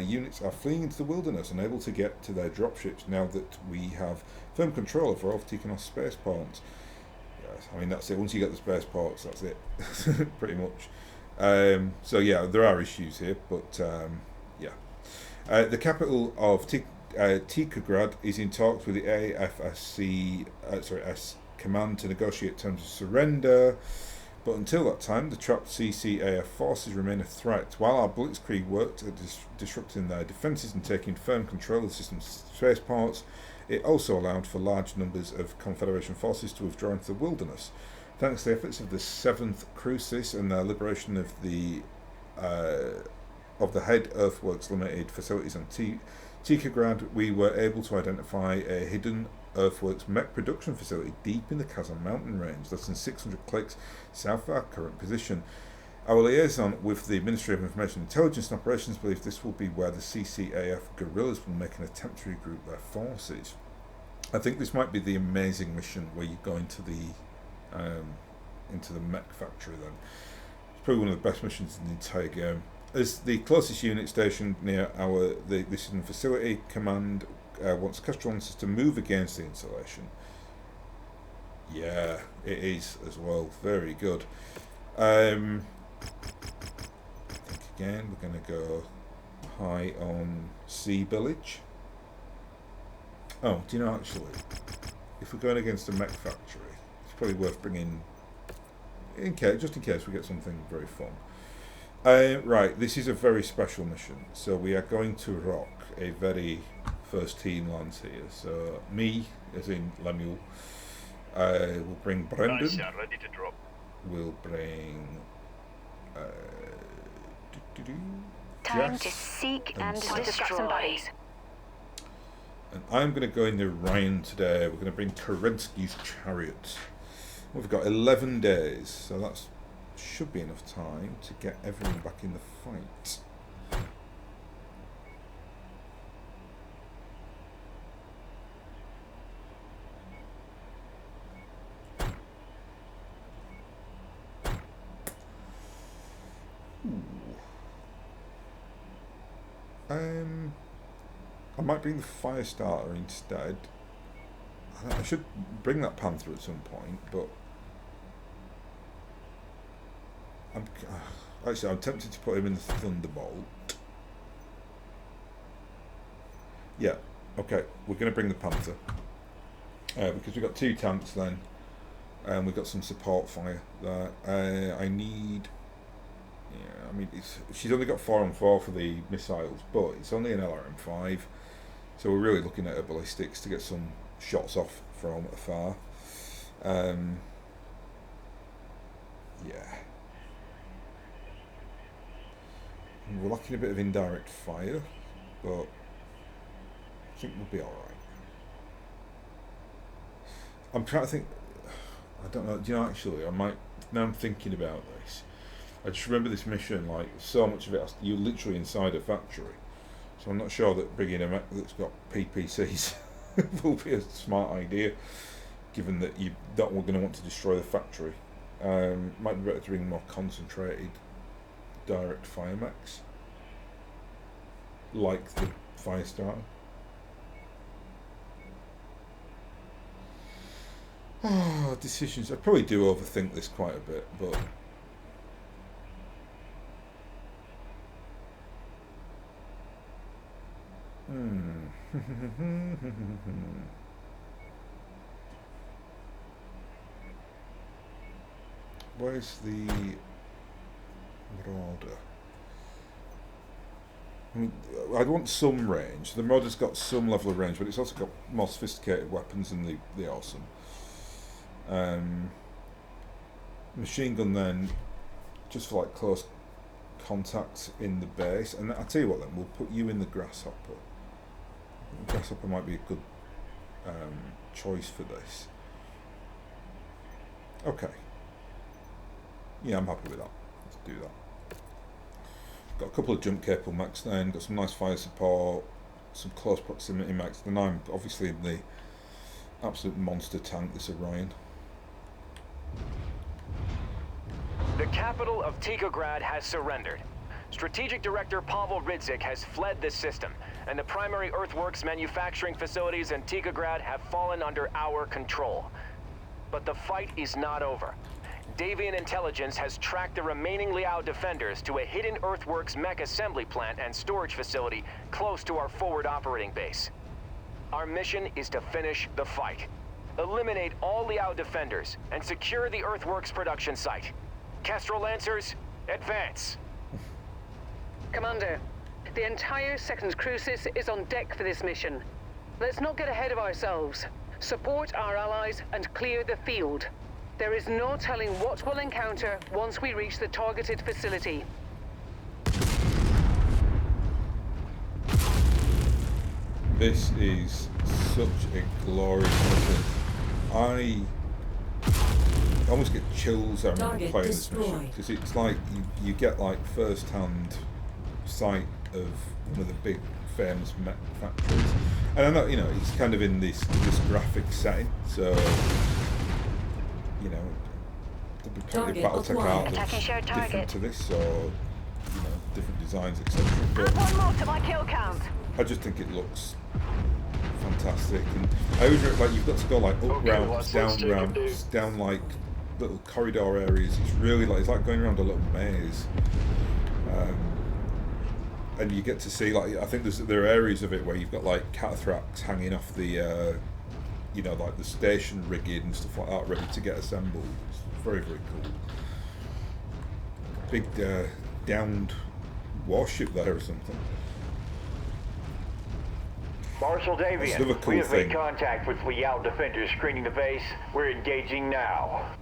units are fleeing into the wilderness, unable to get to their dropships now that we have firm control over all of Tikhonov's spaceports. Yes, I mean that's it. Once you get the spaceports, that's it, pretty much. So yeah, there are issues here, but yeah. The capital of Tikhograd is in talks with the AFSC, S command to negotiate terms of surrender, but until that time, the trapped CCAF forces remain a threat. While our Blitzkrieg worked at disrupting their defences and taking firm control of the system's spaceports, it also allowed for large numbers of Confederation forces to withdraw into the wilderness. Thanks to the efforts of the 7th Crucis and their liberation of the head Earthworks Limited facilities on Tikhograd, we were able to identify a hidden Earthworks mech production facility deep in the Kazan mountain range, less than 600 clicks south of our current position. Our liaison with the Ministry of Information Intelligence and Operations believes this will be where the CCAF guerrillas will make an attempt to regroup their forces. I think this might be the amazing mission where you go into the mech factory then. It's probably one of the best missions in the entire game. As the closest unit stationed near this hidden facility, command wants Kestrel Lancers to move against the installation. Yeah, it is as well. Very good. I think again we're going to go high on Sea Village. Oh, do you know, actually, if we're going against a mech factory, it's probably worth bringing, just in case we get something very fun. Right, this is a very special mission, so we are going to rock a very first team lance here. So me, as in Lemuel, will bring Brendan. Nice, yeah, ready to drop. We'll bring Time Jess to seek and Sam. destroy. And I'm going to go in the Ryan today. We're going to bring Kerensky's chariot. We've got 11 days, so that should be enough time to get everyone back in the fight. I might bring the Firestarter instead. I should bring that Panther at some point, but I'm tempted to put him in the Thunderbolt. Yeah, okay, we're going to bring the Panther because we've got 2 tanks then, and we've got some support fire there. I need. Yeah, I mean, she's only got 4 on 4 for the missiles, but it's only an LRM5, so we're really looking at her ballistics to get some shots off from afar. Yeah. We're lacking a bit of indirect fire, but I think we'll be alright. I'm trying to think, I don't know, do you know, actually, now I'm thinking about this, I just remember this mission, like, so much of it, you're literally inside a factory, so I'm not sure that bringing a mech that's got PPCs will be a smart idea, given that you're not going to want to destroy the factory. Might be better to bring more concentrated direct fire mechs, like the Firestarter. Oh, decisions. I probably do overthink this quite a bit, but where's the Marauder? I mean, I'd want some range. The Marauder's got some level of range, but it's also got more sophisticated weapons than the Awesome. Machine gun then, just for like close contact in the base. And I'll tell you what then, we'll put you in the Grasshopper. The Grasshopper might be a good choice for this. Okay. Yeah, I'm happy with that. Let's do that. Got a couple of jump capable mechs then, got some nice fire support, some close proximity mechs. Then I'm obviously in the absolute monster tank, this Orion. The capital of Tikograd has surrendered. Strategic Director Pavel Ridzik has fled the system, and the primary earthworks manufacturing facilities in Tikograd have fallen under our control. But the fight is not over. Davian intelligence has tracked the remaining Liao defenders to a hidden earthworks mech assembly plant and storage facility close to our forward operating base. Our mission is to finish the fight. Eliminate all Liao defenders and secure the earthworks production site. Kestrel Lancers, advance! Commander, the entire 2nd Crucis is on deck for this mission. Let's not get ahead of ourselves. Support our allies and clear the field. There is no telling what we'll encounter once we reach the targeted facility. This is such a glorious mission. I almost get chills I remember playing this mission, because it's like you get like first-hand sight of one of the big famous mech factories, and I know, you know, it's kind of in this graphic setting, so you know there'll be plenty of BattleTech art that's different to this, or you know, different designs, etc. But one more to my kill count. I just think it looks fantastic, and I always like you've got to go like up ramps, down like little corridor areas. It's really like, it's like going around a little maze, and you get to see, like, I think there are areas of it where you've got like cataphracts hanging off the you know, like the station rigging and stuff like that, ready to get assembled. It's very, very cool. Big downed warship there or something. Marshal Davian, Cool we have made contact with Liao defenders screening the base. We're engaging now.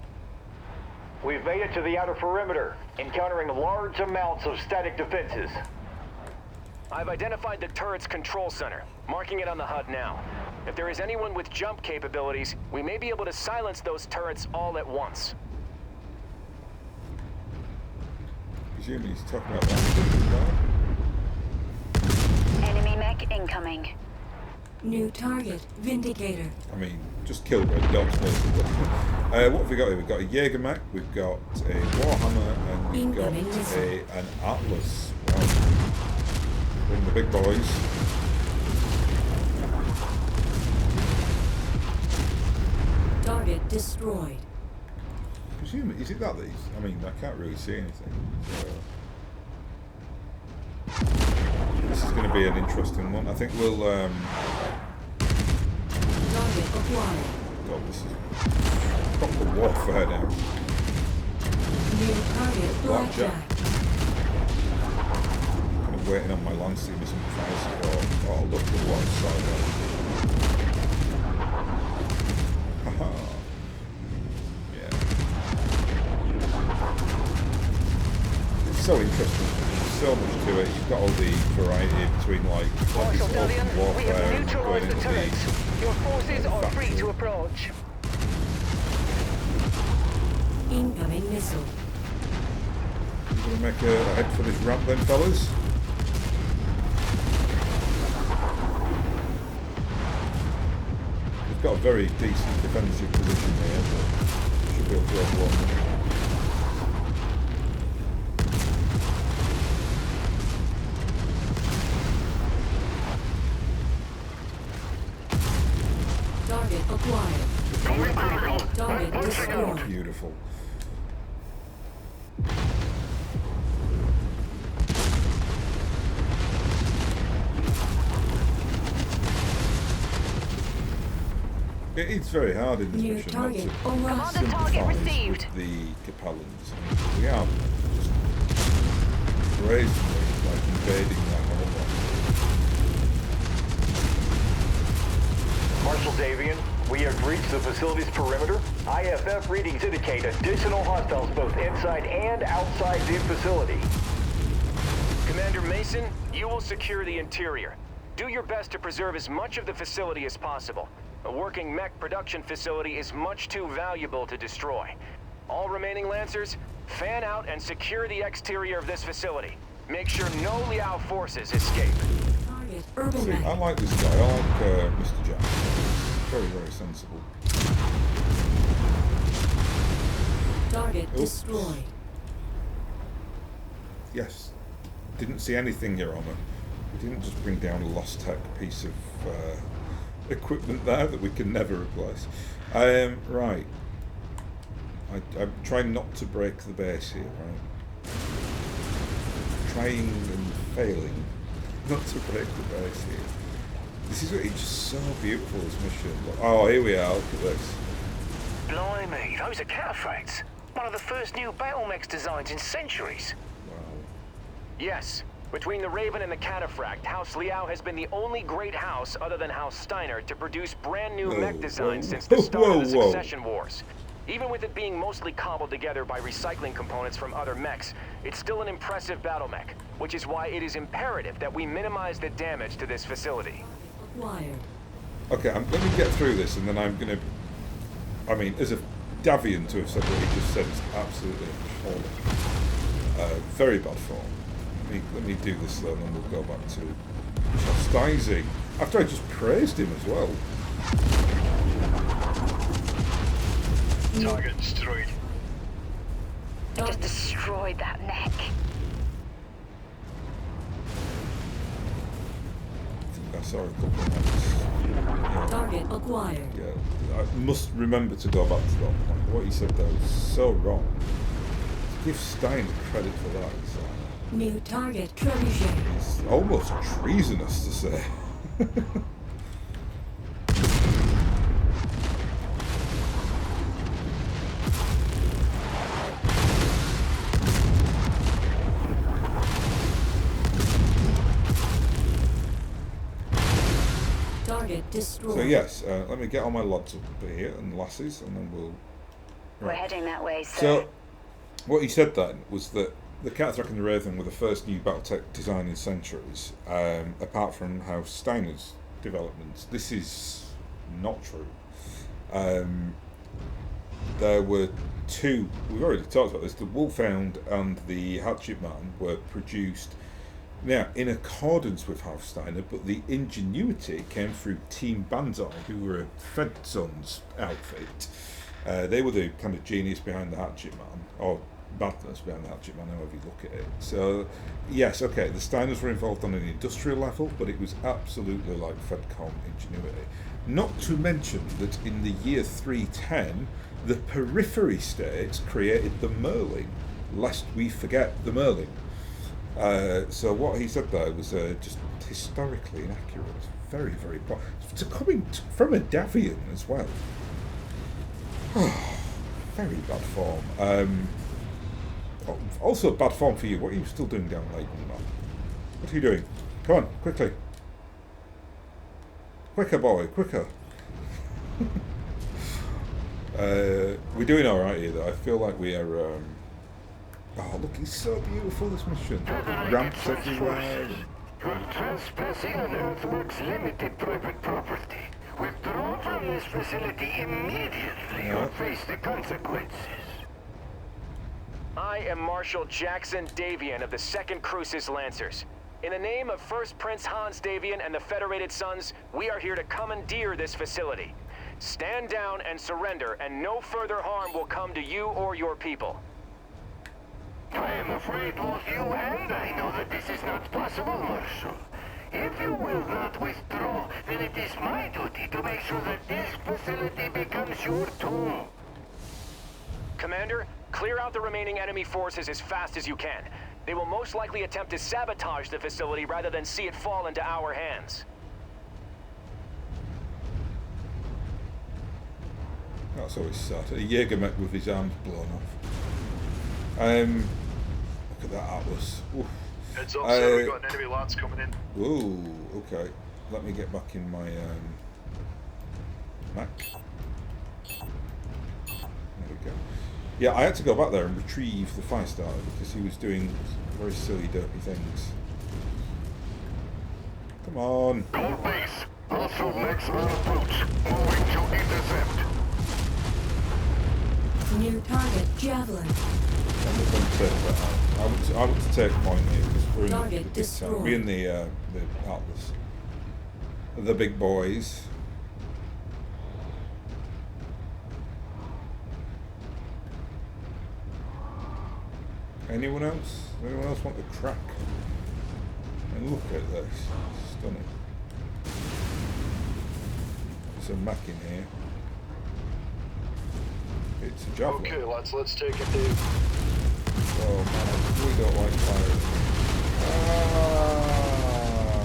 We've made it to the outer perimeter, encountering large amounts of static defenses. I've identified the turret's control center, marking it on the HUD now. If there is anyone with jump capabilities, we may be able to silence those turrets all at once. Presumably he's talking about that. Enemy mech incoming. New target, Vindicator. I mean, just killed red dogs basically. What have we got here? We've got a Jaeger mech, we've got a Warhammer, and we've got an Atlas. Wow. One of the big boys. Target destroyed. Presumably, is it that these? I mean, I can't really see anything. So this is going to be an interesting one. I think we'll. Target acquired. God, this is proper warfare now. New target Blackjack. Kind of waiting on my lance to give me some fire support. Oh, look at one side. so interesting. There's so much to it. You've got all the variety between like Marshal Dalian, open we warfare have and going neutralized the into turrets. Your forces are free to approach. Incoming missile. Gonna make a head for this ramp then, fellas. We've got a very decent defensive position here, but should be able to overwhelm them. Target acquired. Target destroyed. Beautiful. It's very hard in this New mission target not to Commander target received. with the Capellans. We are just brazenly like invading that whole lot. Marshal Davian, we have reached the facility's perimeter. IFF readings indicate additional hostiles both inside and outside the facility. Commander Mason, you will secure the interior. Do your best to preserve as much of the facility as possible. A working mech production facility is much too valuable to destroy. All remaining Lancers, fan out and secure the exterior of this facility. Make sure no Liao forces escape. Target Urban See, Mech. I like this guy. I like Mr. Jack. Very, very sensible. Target Oops. destroyed. Yes. Didn't see anything, Your Honour. We didn't just bring down a lost tech piece of equipment there that we can never replace. Right. I'm trying not to break the base here, right? Trying and failing not to break the base here. This is it's just so beautiful, this mission. Oh, here we are, look at this. Blimey, those are cataphracts. One of the first new battle mechs designs in centuries. Wow. Yes. Between the Raven and the Cataphract, House Liao has been the only great house other than House Steiner to produce brand new mech designs since the start of the Succession Wars. Even with it being mostly cobbled together by recycling components from other mechs, it's still an impressive battle mech, which is why it is imperative that we minimize the damage to this facility. Acquired. Okay, let me get through this and then I'm going to... I mean, as a Davian to have said what he just said is absolutely appalling. Very bad form. Let me do this though, and then we'll go back to chastising. After I just praised him as well. Target destroyed. I just destroyed that mech. I think I saw a couple of minutes. Yeah. Target acquired. Yeah, I must remember to go back to that point. What he said there was so wrong. To give Stein credit for that is New target trebuchet. it's almost treasonous to say. Target destroyed. So yes, let me get all my lads up here and lasses, and then we'll. We're heading that way, sir. So, what he said then was that the Cataphract and the Raven were the first new battletech design in centuries, apart from House Steiner's developments. This is not true. There were two, we've already talked about this, the Wolfhound and the Hatchet Man were produced now in accordance with House Steiner, but the ingenuity came through Team Banzai, who were a Fedson's outfit. They were the kind of genius behind the Hatchet Man, or badness behind the Hatchet Man, however you look at it. So, yes, okay, the Steiners were involved on an industrial level, but it was absolutely like Fedcom ingenuity. Not to mention that in the year 310, the Periphery States created the Merlin, lest we forget the Merlin. So what he said there was just historically inaccurate. Very, very poor. Coming from a Davian as well. Very bad form. Also bad form for you. What are you still doing down Leighton, man? What are you doing? Come on, quickly. Quicker, boy, quicker. We're doing alright here, though. I feel like we are Oh, look, it's so beautiful, this mission. Ramps everywhere. You're trespassing on Earthworks Limited private property. Withdraw from this facility immediately or face the consequences. I am Marshal Jackson Davian of the 2nd Crucis Lancers. In the name of First Prince Hans Davian and the Federated Sons, we are here to commandeer this facility. Stand down and surrender, and no further harm will come to you or your people. I am afraid both you and I know that this is not possible, Marshal. If you will not withdraw, then it is my duty to make sure that this facility becomes your tomb. Commander, clear out the remaining enemy forces as fast as you can. They will most likely attempt to sabotage the facility rather than see it fall into our hands. That's always sad. A Jägermech with his arms blown off. Look at that Atlas. Oof. Heads up, sir, we got an enemy lance coming in. Whoa, okay. Let me get back in my Mac. There we go. Yeah, I had to go back there and retrieve the fire starter because he was doing very silly, derpy things. Come on. Gold base. Also maximum approach. Moving to intercept. New target, Javelin. I want to take point here because we're in Target the big destroyed. town. We're in the Atlas. The big boys. Anyone else? Anyone else want to crack? And look at this. Stunning. There's a Mac in here. It's a javelin. Okay, lads, let's take it, Dave. Oh man, we don't like fire. Ah,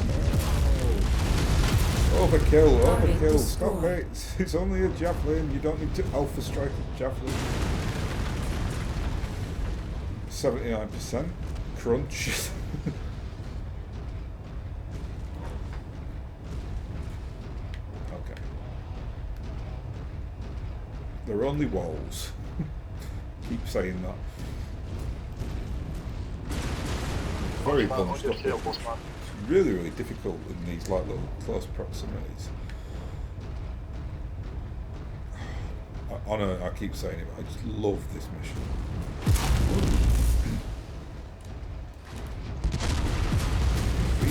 no. Overkill. Stop it. It's only a javelin. You don't need to alpha strike a javelin. 79%. Crunch. Okay. They're only walls. Keep saying that. Very bunched up. It's really, really difficult in these like little close proximities. I keep saying it, but I just love this mission.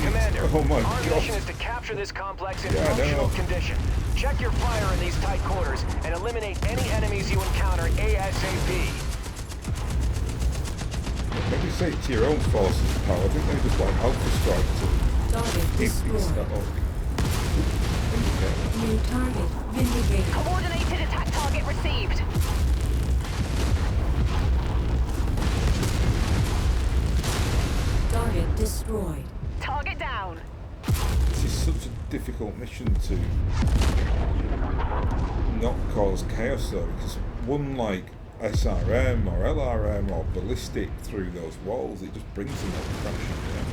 Commander, oh my our God. mission is to capture this complex in functional condition. Check your fire in these tight quarters and eliminate any enemies you encounter ASAP. Maybe say it to your own forces, pal. I think they just like alpha strike to New target, vindicated. Coordinated attack target received. Target destroyed. Target down. This is such a difficult mission to not cause chaos though, because one like SRM or LRM or ballistic through those walls, it just brings them up crashing down.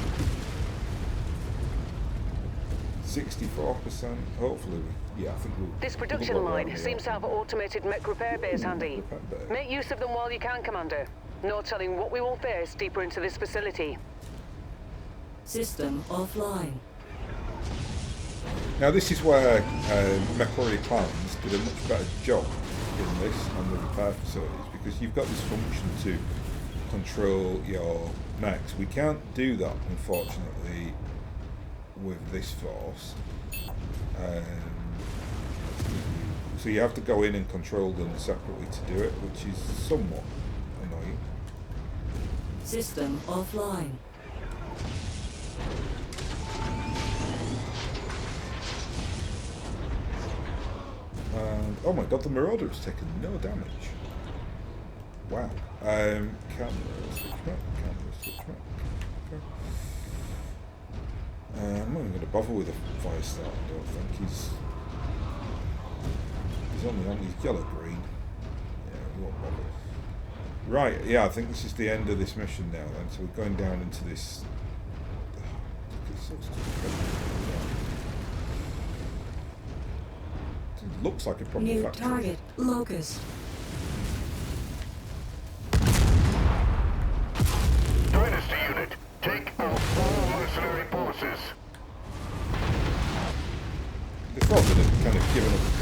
64%. Hopefully, I think we'll. This production line seems to have automated mech repair bays handy. Make use of them while you can, Commander. No telling what we will face deeper into this facility. System offline. Now this is where MechWarrior clans did a much better job in this and the repair facilities, because you've got this function to control your mechs. We can't do that, unfortunately, with this force. So you have to go in and control them separately to do it, which is somewhat annoying. System offline. And oh my god, the Marauder has taken no damage. Wow. Camera switch back. Okay. I'm not even going to bother with a fire start. I don't think he's only on his yellow green. Yeah, we won't bother. Right. Yeah, I think this is the end of this mission now. Then, so we're going down into this. It looks like a proper New factory. target, Locust.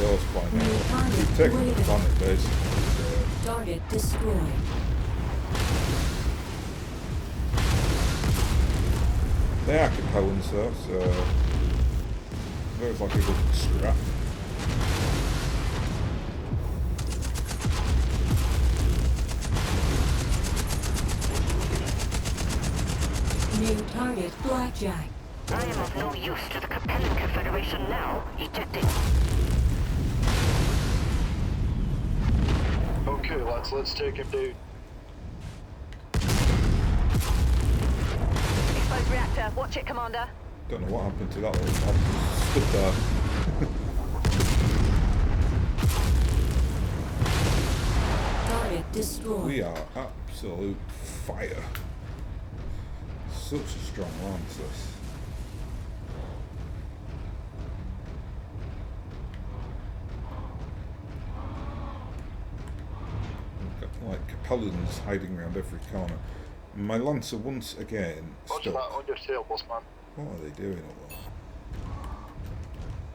ghost by now. We've taken the planet, basically. Target destroyed. They are Capellans though, so looks like a good scrap. New target, Blackjack. I am of no use to the Capellan Confederation now. Ejecting. Okay, let's take him, dude. Exposed reactor. Watch it, Commander. Don't know what happened to that one. I stood there. Target destroyed. We are absolute fire. Such a strong lance, this. We've got like Capellans hiding around every corner. My lancer once again Roger stuck. that, on your tail, boss man. What are they doing up there?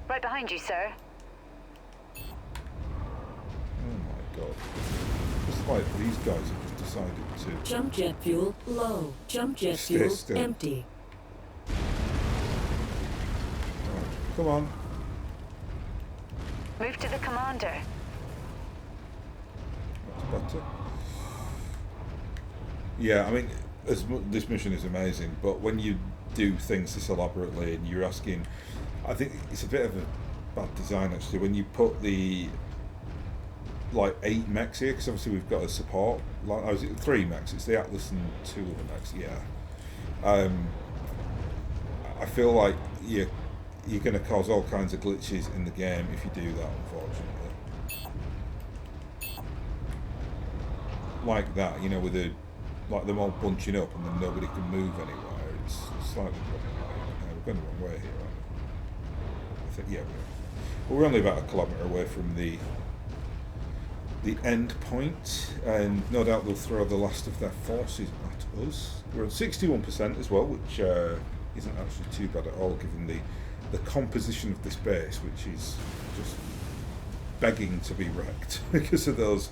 Right behind you, sir. Oh my god. It's like these guys have just decided to... Jump jet fuel low. Jump jet Stay fuel still. empty. Right, come on. Move to the commander. That's better. Yeah, I mean, this mission is amazing, but when you do things this elaborately and you're asking... I think it's a bit of a bad design actually when you put the like 8 mechs here, because obviously we've got a support like, oh, is it 3 mechs? It's the Atlas and 2 of the mechs, yeah. I feel like you're going to cause all kinds of glitches in the game if you do that, unfortunately. Like that, you know, with the like them all bunching up and then nobody can move anywhere. It's slightly we're going the wrong way here, aren't we? I think, yeah, we are. Well, we're only about a kilometre away from the end point, and no doubt they'll throw the last of their forces at us. We're at 61% as well, which isn't actually too bad at all, given the composition of this base, which is just begging to be wrecked because of those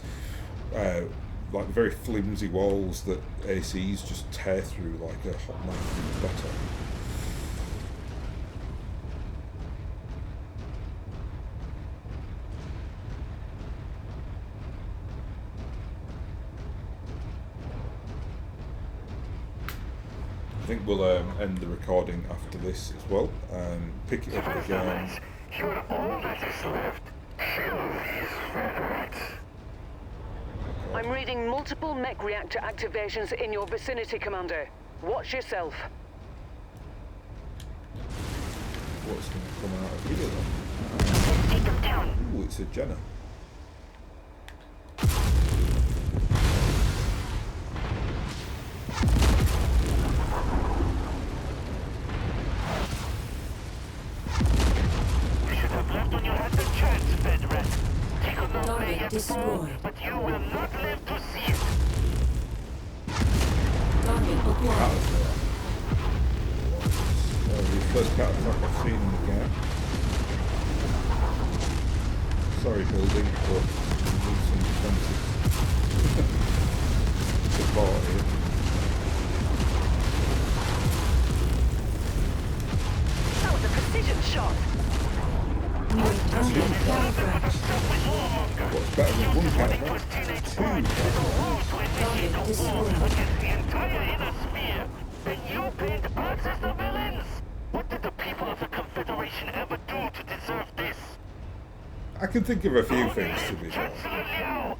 like very flimsy walls that ACs just tear through like a hot knife through butter. I think we'll end the recording after this as well. Pick it up again. You're all that is left. Kill these Federates. I'm reading multiple mech reactor activations in your vicinity, Commander. Watch yourself. What's going to come out of here then? Take them down. Ooh, it's a Jenna. You should have left when you had the chance, Federate. Target destroyed. But you will not live to see it. Target acquired. The first counter-attack I've seen in the game. Sorry, building, but we need some defensive support here. That was a precision shot. New target counter. What's better than one counter-attack? 2 counter-attacks. Target destroyed. Against the entire inner sphere. And you paint us as the villains. What did the people of the Confederation ever do to deserve this? I can think of a few things, to be fair. Chancellor Liao,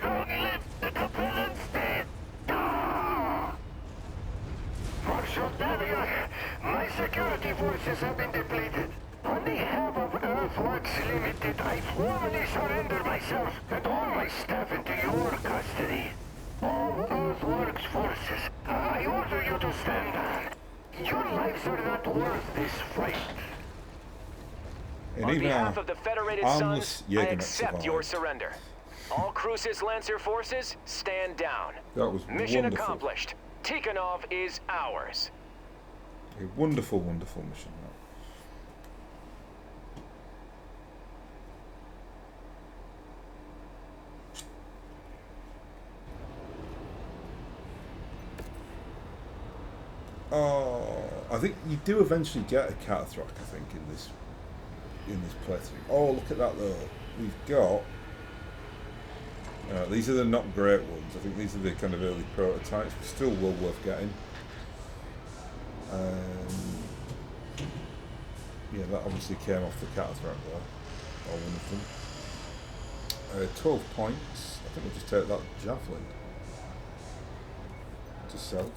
long live the Capellan state. Ah! Marshal Barrier, my security forces have been depleted. On behalf of Earthworks Limited, I formally surrender myself and all my staff into your custody. All Earthworks forces, I order you to stand down. Your lives are not worth this fight. And On even behalf our of the Federated armless Sons, I Jägernet accept survived. your surrender. All Crucis Lancer forces, stand down. That was Mission wonderful. accomplished. Tikhonov is ours. A wonderful, wonderful mission. think you do eventually get a Catastrophe, I think, in this playthrough. Oh, look at that though. We've got these are the not great ones. I think these are the kind of early prototypes, but still well worth getting. Yeah, that obviously came off the Catastrophe there, or one of them. 12 points. I think we'll just take that Javelin to sell.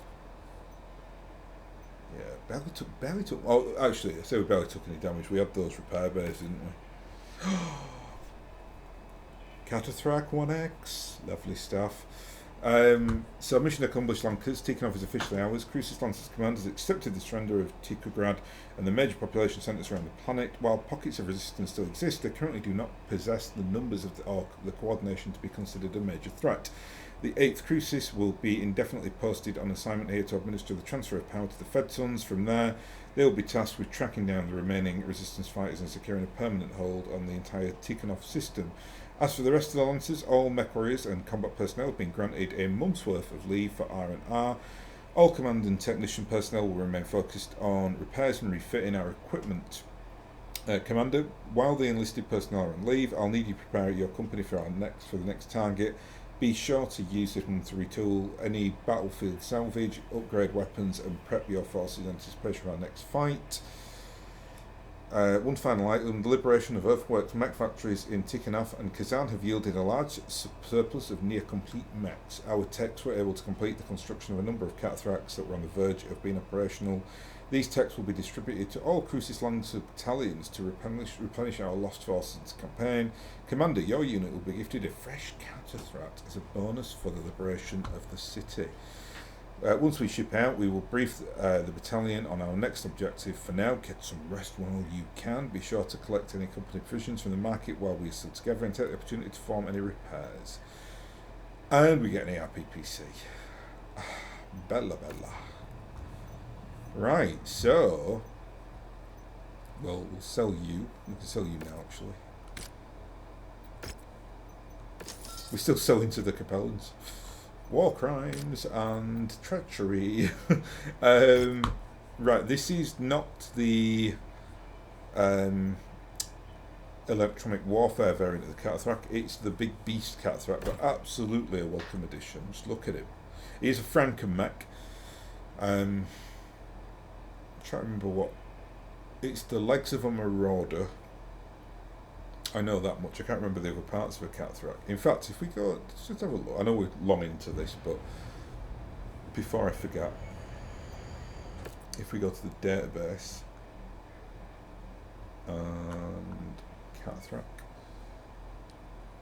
Yeah, barely took. Oh, actually, I say we barely took any damage. We had those repair bays, didn't we? Catathrak 1X, lovely stuff. So mission accomplished, Lankers. Tikhonov is officially ours. Crucis Lancers Command has accepted the surrender of Tikhograd and the major population centres around the planet. While pockets of resistance still exist, they currently do not possess the numbers of or the coordination to be considered a major threat. The 8th Crucis will be indefinitely posted on assignment here to administer the transfer of power to the Fed Sons. From there, they will be tasked with tracking down the remaining resistance fighters and securing a permanent hold on the entire Tikhonov system. As for the rest of the Lancers, all MechWarriors and combat personnel have been granted a month's worth of leave for R&R. All command and technician personnel will remain focused on repairs and refitting our equipment. Commander, while the enlisted personnel are on leave, I'll need you to prepare your company for the next target. Be sure to use this month to retool any battlefield salvage, upgrade weapons, and prep your forces in anticipation of our next fight. One final item, the liberation of Earthworks mech factories in Tikhonov and Kazan have yielded a large surplus of near-complete mechs. Our techs were able to complete the construction of a number of Cathathraks that were on the verge of being operational. These techs will be distributed to all Crucis Lancer battalions to replenish our lost forces campaign. Commander, your unit will be gifted a fresh Catathrak as a bonus for the liberation of the city. Once we ship out, we will brief the battalion on our next objective. For now, get some rest while you can. Be sure to collect any company provisions from the market while we are still together and take the opportunity to perform any repairs. And we get an ARPPC. Bella bella. Right, so well, we'll sell you. We can sell you now, actually. We're still selling to the Capellans. War crimes and treachery. Right, this is not the electronic warfare variant of the Catathrak. It's the big beast Catathrak, but absolutely a welcome addition. Just look at him. He's a Franken mech. I'm trying to remember what. It's the legs of a marauder. I know that much. I can't remember the other parts of a Catathrak. In fact, if we go, let's have a look. I know we're long into this, but before I forget, if we go to the database and Catathrak, I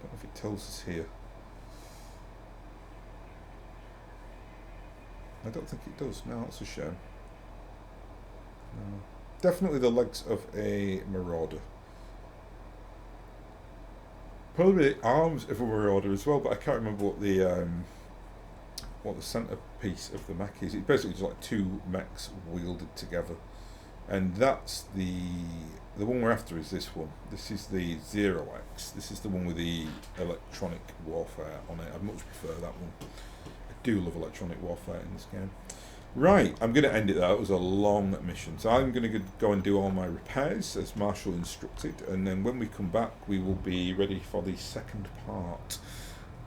don't know if it tells us here. I don't think it does. No, that's a shame. No. Definitely the legs of a marauder. Probably the arms of a marauder as well, but I can't remember what the centerpiece of the mech is. It's basically just like two mechs wielded together, and that's the one we're after is this one. This is the 0X. This is the one with the electronic warfare on it. I'd much prefer that one. I do love electronic warfare in this game. Right, I'm going to end it there. It was a long mission. So I'm going to go and do all my repairs as Marshall instructed, and then when we come back we will be ready for the second part,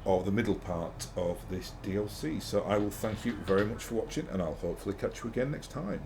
or the middle part of this DLC. So I will thank you very much for watching, and I'll hopefully catch you again next time.